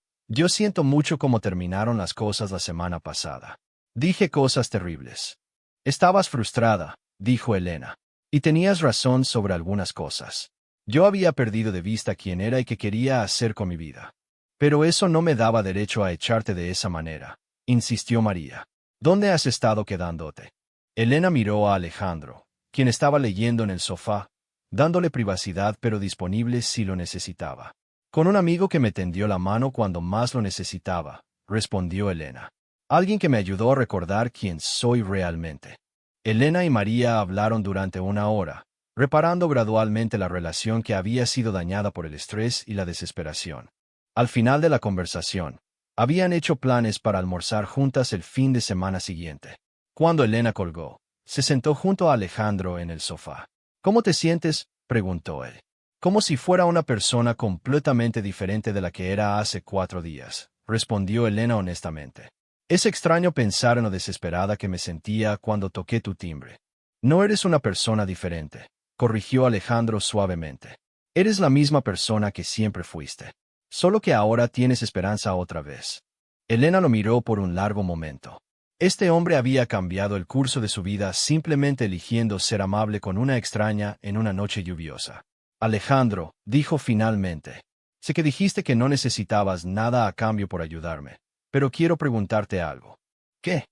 siento mucho cómo terminaron las cosas la semana pasada. Dije cosas terribles. Estabas frustrada, dijo Elena. Y tenías razón sobre algunas cosas. Yo había perdido de vista quién era y qué quería hacer con mi vida. Pero eso no me daba derecho a echarte de esa manera, insistió María. ¿Dónde has estado quedándote? Elena miró a Alejandro, quien estaba leyendo en el sofá, dándole privacidad pero disponible si lo necesitaba. Con un amigo que me tendió la mano cuando más lo necesitaba, respondió Elena. Alguien que me ayudó a recordar quién soy realmente. Elena y María hablaron durante una hora, reparando gradualmente la relación que había sido dañada por el estrés y la desesperación. Al final de la conversación, habían hecho planes para almorzar juntas el fin de semana siguiente. Cuando Elena colgó, se sentó junto a Alejandro en el sofá. ¿Cómo te sientes?, preguntó él. Como si fuera una persona completamente diferente de la que era hace 4 días, respondió Elena honestamente. Es extraño pensar en lo desesperada que me sentía cuando toqué tu timbre. No eres una persona diferente, corrigió Alejandro suavemente. Eres la misma persona que siempre fuiste. Solo que ahora tienes esperanza otra vez. Elena lo miró por un largo momento. Este hombre había cambiado el curso de su vida simplemente eligiendo ser amable con una extraña en una noche lluviosa. Alejandro, dijo finalmente. Sé que dijiste que no necesitabas nada a cambio por ayudarme, pero quiero preguntarte algo. ¿Qué?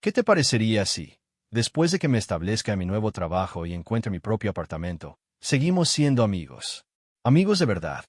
¿Qué te parecería si, después de que me establezca en mi nuevo trabajo y encuentre mi propio apartamento, seguimos siendo amigos? Amigos de verdad.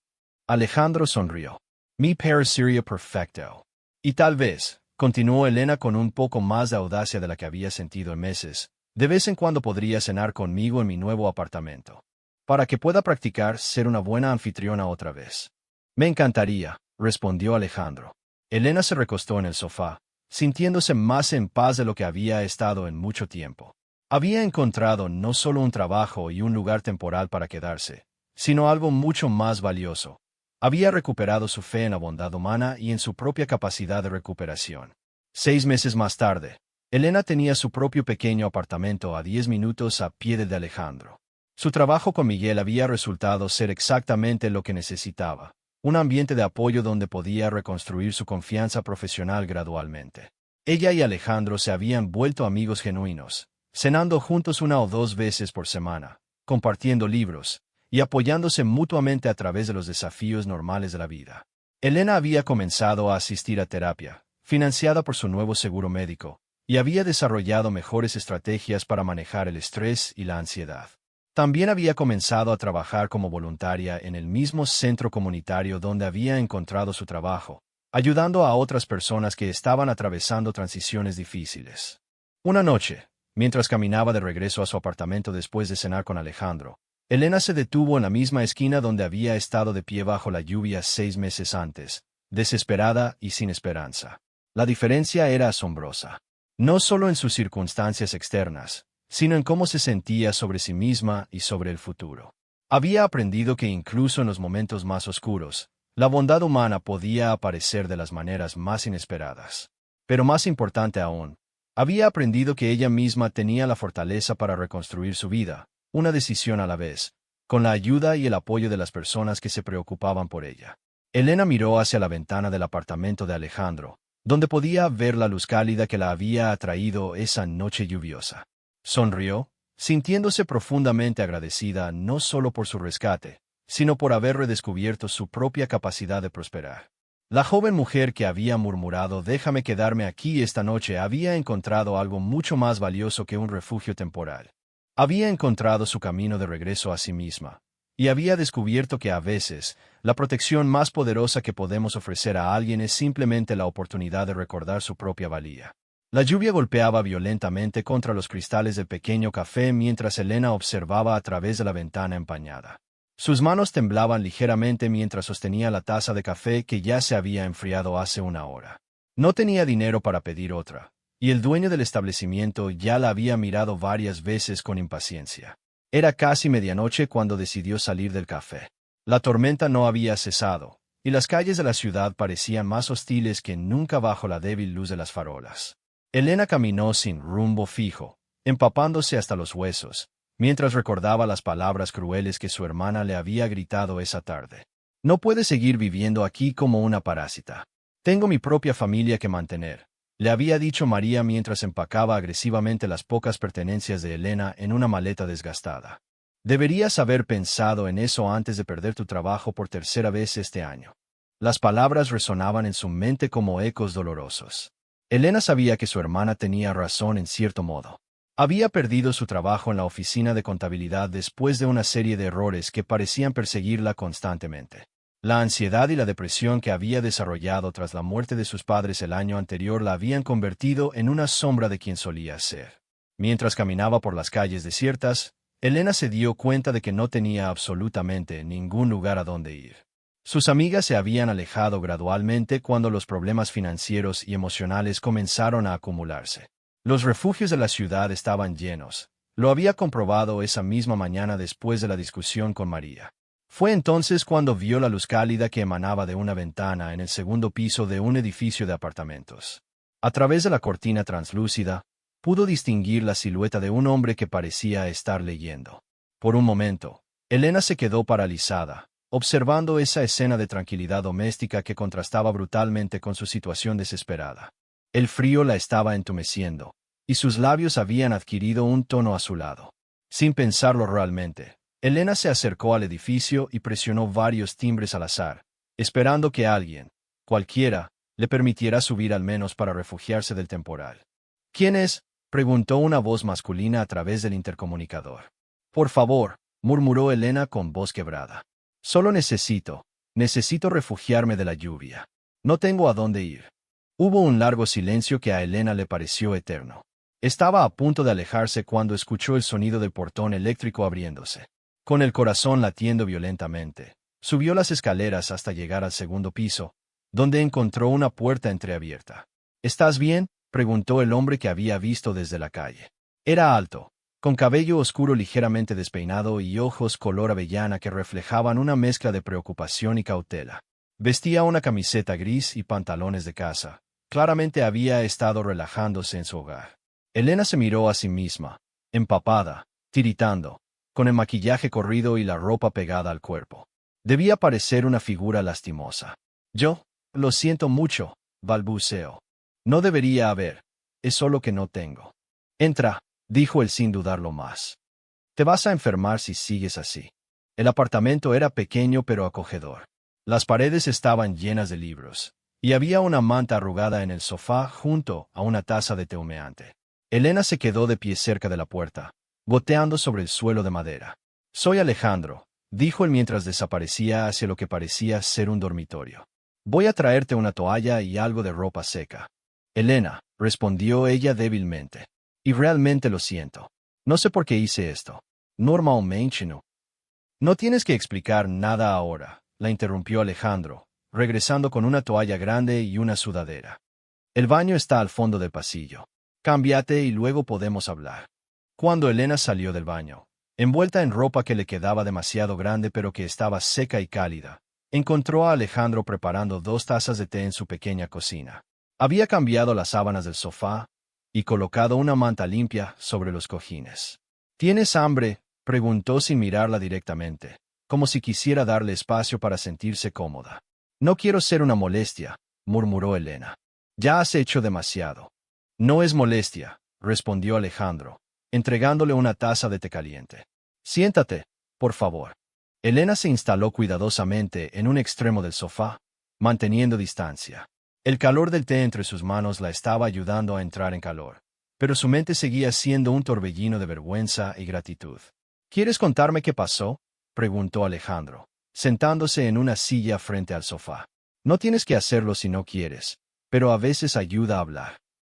Alejandro sonrió. Mi parecería perfecto. Y tal vez, continuó Elena con un poco más de audacia de la que había sentido en meses, de vez en cuando podría cenar conmigo en mi nuevo apartamento. Para que pueda practicar ser una buena anfitriona otra vez. Me encantaría, respondió Alejandro. Elena se recostó en el sofá, sintiéndose más en paz de lo que había estado en mucho tiempo. Había encontrado no solo un trabajo y un lugar temporal para quedarse, sino algo mucho más valioso. Había recuperado su fe en la bondad humana y en su propia capacidad de recuperación. 6 meses más tarde, Elena tenía su propio pequeño apartamento a 10 minutos a pie del de Alejandro. Su trabajo con Miguel había resultado ser exactamente lo que necesitaba, un ambiente de apoyo donde podía reconstruir su confianza profesional gradualmente. Ella y Alejandro se habían vuelto amigos genuinos, cenando juntos 1 o 2 veces por semana, compartiendo libros, y apoyándose mutuamente a través de los desafíos normales de la vida. Elena había comenzado a asistir a terapia, financiada por su nuevo seguro médico, y había desarrollado mejores estrategias para manejar el estrés y la ansiedad. También había comenzado a trabajar como voluntaria en el mismo centro comunitario donde había encontrado su trabajo, ayudando a otras personas que estaban atravesando transiciones difíciles. Una noche, mientras caminaba de regreso a su apartamento después de cenar con Alejandro, Elena se detuvo en la misma esquina donde había estado de pie bajo la lluvia 6 meses antes, desesperada y sin esperanza. La diferencia era asombrosa. No solo en sus circunstancias externas, sino en cómo se sentía sobre sí misma y sobre el futuro. Había aprendido que incluso en los momentos más oscuros, la bondad humana podía aparecer de las maneras más inesperadas. Pero más importante aún, había aprendido que ella misma tenía la fortaleza para reconstruir su vida, una decisión a la vez, con la ayuda y el apoyo de las personas que se preocupaban por ella. Elena miró hacia la ventana del apartamento de Alejandro, donde podía ver la luz cálida que la había atraído esa noche lluviosa. Sonrió, sintiéndose profundamente agradecida no solo por su rescate, sino por haber redescubierto su propia capacidad de prosperar. La joven mujer que había murmurado «déjame quedarme aquí esta noche» había encontrado algo mucho más valioso que un refugio temporal. Había encontrado su camino de regreso a sí misma, y había descubierto que a veces, la protección más poderosa que podemos ofrecer a alguien es simplemente la oportunidad de recordar su propia valía. La lluvia golpeaba violentamente contra los cristales del pequeño café mientras Elena observaba a través de la ventana empañada. Sus manos temblaban ligeramente mientras sostenía la taza de café que ya se había enfriado hace 1 hora. No tenía dinero para pedir otra, y el dueño del establecimiento ya la había mirado varias veces con impaciencia. Era casi medianoche cuando decidió salir del café. La tormenta no había cesado, y las calles de la ciudad parecían más hostiles que nunca bajo la débil luz de las farolas. Elena caminó sin rumbo fijo, empapándose hasta los huesos, mientras recordaba las palabras crueles que su hermana le había gritado esa tarde. No puedes seguir viviendo aquí como una parásita. Tengo mi propia familia que mantener, le había dicho María mientras empacaba agresivamente las pocas pertenencias de Elena en una maleta desgastada. Deberías haber pensado en eso antes de perder tu trabajo por 3ª vez este año. Las palabras resonaban en su mente como ecos dolorosos. Elena sabía que su hermana tenía razón en cierto modo. Había perdido su trabajo en la oficina de contabilidad después de una serie de errores que parecían perseguirla constantemente. La ansiedad y la depresión que había desarrollado tras la muerte de sus padres el año anterior la habían convertido en una sombra de quien solía ser. Mientras caminaba por las calles desiertas, Elena se dio cuenta de que no tenía absolutamente ningún lugar a donde ir. Sus amigas se habían alejado gradualmente cuando los problemas financieros y emocionales comenzaron a acumularse. Los refugios de la ciudad estaban llenos. Lo había comprobado esa misma mañana después de la discusión con María. Fue entonces cuando vio la luz cálida que emanaba de una ventana en el segundo piso de un edificio de apartamentos. A través de la cortina translúcida, pudo distinguir la silueta de un hombre que parecía estar leyendo. Por un momento, Elena se quedó paralizada, observando esa escena de tranquilidad doméstica que contrastaba brutalmente con su situación desesperada. El frío la estaba entumeciendo, y sus labios habían adquirido un tono azulado. Sin pensarlo realmente, Elena se acercó al edificio y presionó varios timbres al azar, esperando que alguien, cualquiera, le permitiera subir al menos para refugiarse del temporal. ¿Quién es?, preguntó una voz masculina a través del intercomunicador. Por favor, murmuró Elena con voz quebrada. Solo necesito refugiarme de la lluvia. No tengo a dónde ir. Hubo un largo silencio que a Elena le pareció eterno. Estaba a punto de alejarse cuando escuchó el sonido del portón eléctrico abriéndose. Con el corazón latiendo violentamente, subió las escaleras hasta llegar al segundo piso, donde encontró una puerta entreabierta. ¿Estás bien?, preguntó el hombre que había visto desde la calle. Era alto, con cabello oscuro ligeramente despeinado y ojos color avellana que reflejaban una mezcla de preocupación y cautela. Vestía una camiseta gris y pantalones de casa. Claramente había estado relajándose en su hogar. Elena se miró a sí misma, empapada, tiritando, con el maquillaje corrido y la ropa pegada al cuerpo. Debía parecer una figura lastimosa. Lo siento mucho, balbuceó. No debería haber, es solo que no tengo. Entra, dijo él sin dudarlo más. Te vas a enfermar si sigues así. El apartamento era pequeño pero acogedor. Las paredes estaban llenas de libros, y había una manta arrugada en el sofá junto a una taza de té humeante. Elena se quedó de pie cerca de la puerta, goteando sobre el suelo de madera. Soy Alejandro, dijo él mientras desaparecía hacia lo que parecía ser un dormitorio. Voy a traerte una toalla y algo de ropa seca. Elena, respondió ella débilmente. Y realmente lo siento. No sé por qué hice esto. Normalmente no. No tienes que explicar nada ahora, la interrumpió Alejandro, regresando con una toalla grande y una sudadera. El baño está al fondo del pasillo. Cámbiate y luego podemos hablar. Cuando Elena salió del baño, envuelta en ropa que le quedaba demasiado grande pero que estaba seca y cálida, encontró a Alejandro preparando 2 tazas de té en su pequeña cocina. Había cambiado las sábanas del sofá y colocado una manta limpia sobre los cojines. ¿Tienes hambre?, preguntó sin mirarla directamente, como si quisiera darle espacio para sentirse cómoda. No quiero ser una molestia, murmuró Elena. Ya has hecho demasiado. No es molestia, respondió Alejandro, entregándole una taza de té caliente. Siéntate, por favor. Elena se instaló cuidadosamente en un extremo del sofá, manteniendo distancia. El calor del té entre sus manos la estaba ayudando a entrar en calor, pero su mente seguía siendo un torbellino de vergüenza y gratitud. ¿Quieres contarme qué pasó?, preguntó Alejandro, sentándose en una silla frente al sofá. No tienes que hacerlo si no quieres, pero a veces ayuda a hablar.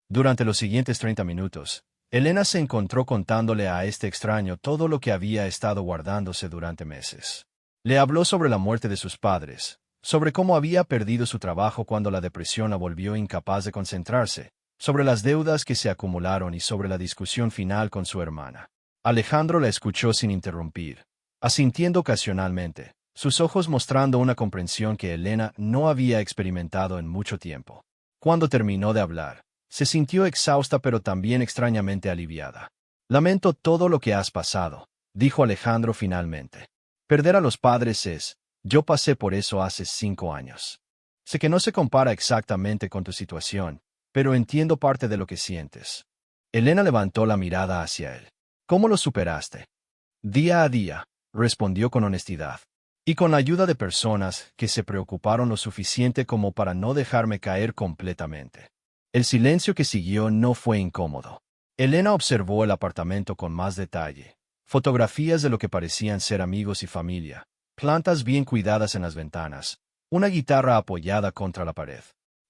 Durante los siguientes 30 minutos, Elena se encontró contándole a este extraño todo lo que había estado guardándose durante meses. Le habló sobre la muerte de sus padres, sobre cómo había perdido su trabajo cuando la depresión la volvió incapaz de concentrarse, sobre las deudas que se acumularon y sobre la discusión final con su hermana. Alejandro la escuchó sin interrumpir, asintiendo ocasionalmente, sus ojos mostrando una comprensión que Elena no había experimentado en mucho tiempo. Cuando terminó de hablar, se sintió exhausta pero también extrañamente aliviada. Lamento todo lo que has pasado, dijo Alejandro finalmente. Perder a los padres yo pasé por eso hace 5 años. Sé que no se compara exactamente con tu situación, pero entiendo parte de lo que sientes. Elena levantó la mirada hacia él. ¿Cómo lo superaste? Día a día, respondió con honestidad, y con la ayuda de personas que se preocuparon lo suficiente como para no dejarme caer completamente. El silencio que siguió no fue incómodo. Elena observó el apartamento con más detalle. Fotografías de lo que parecían ser amigos y familia, plantas bien cuidadas en las ventanas, una guitarra apoyada contra la pared.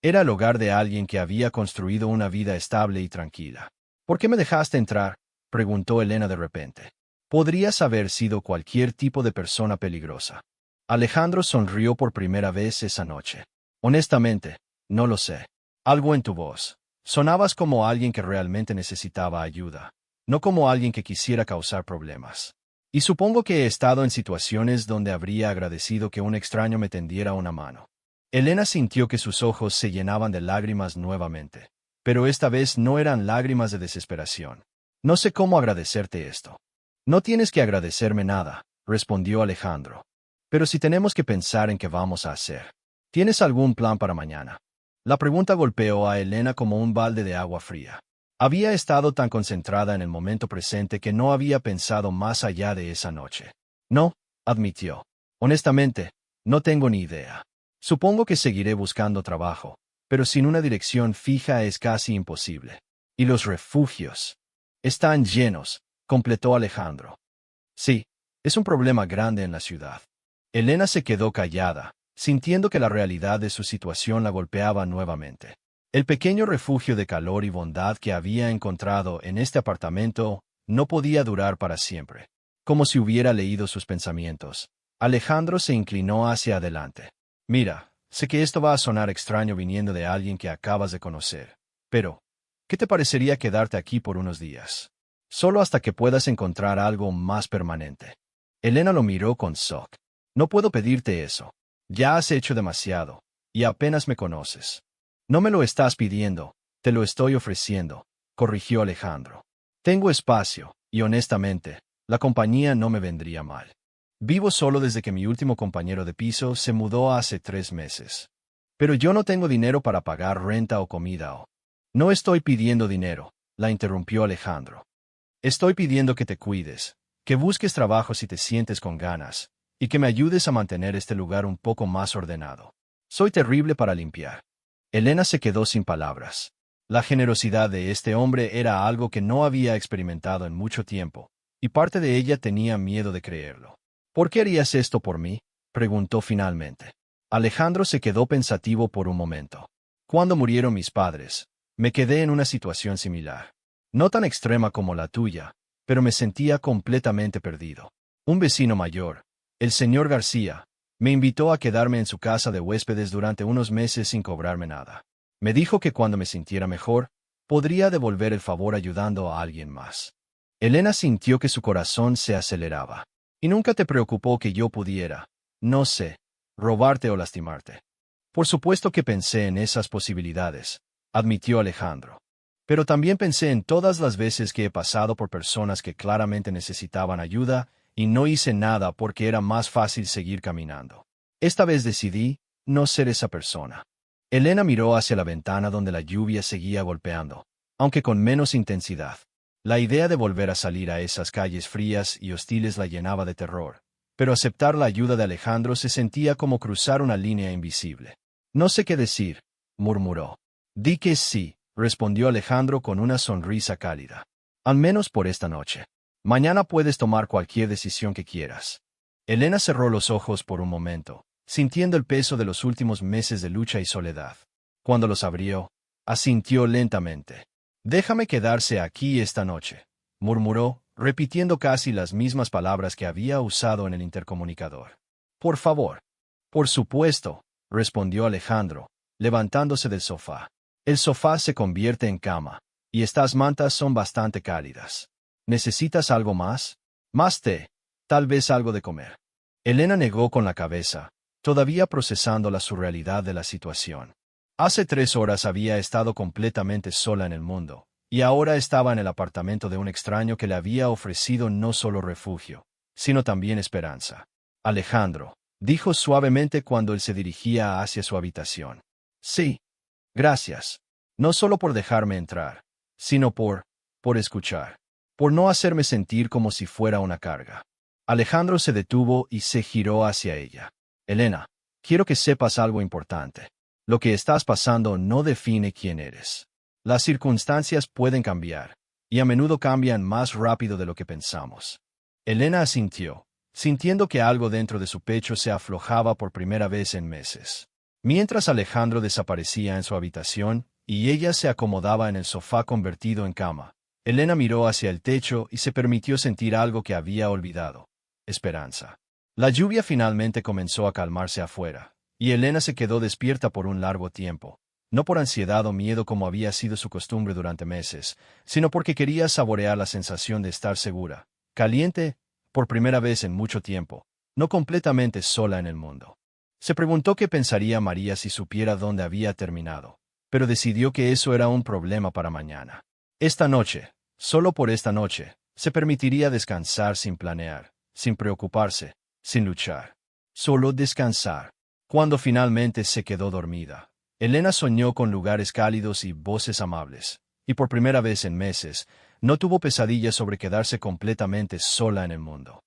Era el hogar de alguien que había construido una vida estable y tranquila. ¿Por qué me dejaste entrar?, preguntó Elena de repente. Podrías haber sido cualquier tipo de persona peligrosa. Alejandro sonrió por primera vez esa noche. Honestamente, no lo sé. Algo en tu voz. Sonabas como alguien que realmente necesitaba ayuda, no como alguien que quisiera causar problemas. Y supongo que he estado en situaciones donde habría agradecido que un extraño me tendiera una mano. Elena sintió que sus ojos se llenaban de lágrimas nuevamente, pero esta vez no eran lágrimas de desesperación. No sé cómo agradecerte esto. No tienes que agradecerme nada, respondió Alejandro. Pero si tenemos que pensar en qué vamos a hacer. ¿Tienes algún plan para mañana? La pregunta golpeó a Elena como un balde de agua fría. Había estado tan concentrada en el momento presente que no había pensado más allá de esa noche. No, admitió. Honestamente, no tengo ni idea. Supongo que seguiré buscando trabajo, pero sin una dirección fija es casi imposible. ¿Y los refugios? Están llenos, completó Alejandro. Sí, es un problema grande en la ciudad. Elena se quedó callada, sintiendo que la realidad de su situación la golpeaba nuevamente. El pequeño refugio de calor y bondad que había encontrado en este apartamento no podía durar para siempre. Como si hubiera leído sus pensamientos, Alejandro se inclinó hacia adelante. Mira, sé que esto va a sonar extraño viniendo de alguien que acabas de conocer, pero ¿qué te parecería quedarte aquí por unos días? Solo hasta que puedas encontrar algo más permanente. Elena lo miró con shock. No puedo pedirte eso. Ya has hecho demasiado, y apenas me conoces. No me lo estás pidiendo, te lo estoy ofreciendo, corrigió Alejandro. Tengo espacio, y honestamente, la compañía no me vendría mal. Vivo solo desde que mi último compañero de piso se mudó hace 3 meses. Pero yo no tengo dinero para pagar renta o comida o... No estoy pidiendo dinero, la interrumpió Alejandro. Estoy pidiendo que te cuides, que busques trabajo si te sientes con ganas, y que me ayudes a mantener este lugar un poco más ordenado. Soy terrible para limpiar. Elena se quedó sin palabras. La generosidad de este hombre era algo que no había experimentado en mucho tiempo, y parte de ella tenía miedo de creerlo. ¿Por qué harías esto por mí?, preguntó finalmente. Alejandro se quedó pensativo por un momento. Cuando murieron mis padres, me quedé en una situación similar. No tan extrema como la tuya, pero me sentía completamente perdido. Un vecino mayor, el señor García, me invitó a quedarme en su casa de huéspedes durante unos meses sin cobrarme nada. Me dijo que cuando me sintiera mejor, podría devolver el favor ayudando a alguien más. Elena sintió que su corazón se aceleraba. Y nunca te preocupó que yo pudiera, no sé, robarte o lastimarte. Por supuesto que pensé en esas posibilidades, admitió Alejandro. Pero también pensé en todas las veces que he pasado por personas que claramente necesitaban ayuda y no hice nada porque era más fácil seguir caminando. Esta vez decidí no ser esa persona. Elena miró hacia la ventana donde la lluvia seguía golpeando, aunque con menos intensidad. La idea de volver a salir a esas calles frías y hostiles la llenaba de terror, pero aceptar la ayuda de Alejandro se sentía como cruzar una línea invisible. No sé qué decir, murmuró. Di que sí, respondió Alejandro con una sonrisa cálida. Al menos por esta noche. Mañana puedes tomar cualquier decisión que quieras. Elena cerró los ojos por un momento, sintiendo el peso de los últimos meses de lucha y soledad. Cuando los abrió, asintió lentamente. Déjame quedarse aquí esta noche, murmuró, repitiendo casi las mismas palabras que había usado en el intercomunicador. Por favor. Por supuesto, respondió Alejandro, levantándose del sofá. El sofá se convierte en cama, y estas mantas son bastante cálidas. ¿Necesitas algo más? Más té, tal vez algo de comer. Elena negó con la cabeza, todavía procesando la surrealidad de la situación. Hace 3 horas había estado completamente sola en el mundo, y ahora estaba en el apartamento de un extraño que le había ofrecido no solo refugio, sino también esperanza. Alejandro, dijo suavemente cuando él se dirigía hacia su habitación. Sí. Gracias. No solo por dejarme entrar, sino por escuchar. Por no hacerme sentir como si fuera una carga. Alejandro se detuvo y se giró hacia ella. Elena, quiero que sepas algo importante. Lo que estás pasando no define quién eres. Las circunstancias pueden cambiar, y a menudo cambian más rápido de lo que pensamos. Elena asintió, sintiendo que algo dentro de su pecho se aflojaba por primera vez en meses. Mientras Alejandro desaparecía en su habitación y ella se acomodaba en el sofá convertido en cama, Elena miró hacia el techo y se permitió sentir algo que había olvidado: esperanza. La lluvia finalmente comenzó a calmarse afuera, y Elena se quedó despierta por un largo tiempo, no por ansiedad o miedo como había sido su costumbre durante meses, sino porque quería saborear la sensación de estar segura, caliente, por primera vez en mucho tiempo, no completamente sola en el mundo. Se preguntó qué pensaría María si supiera dónde había terminado, pero decidió que eso era un problema para mañana. Esta noche, solo por esta noche, se permitiría descansar sin planear, sin preocuparse, sin luchar. Solo descansar. Cuando finalmente se quedó dormida, Elena soñó con lugares cálidos y voces amables, y por primera vez en meses, no tuvo pesadillas sobre quedarse completamente sola en el mundo.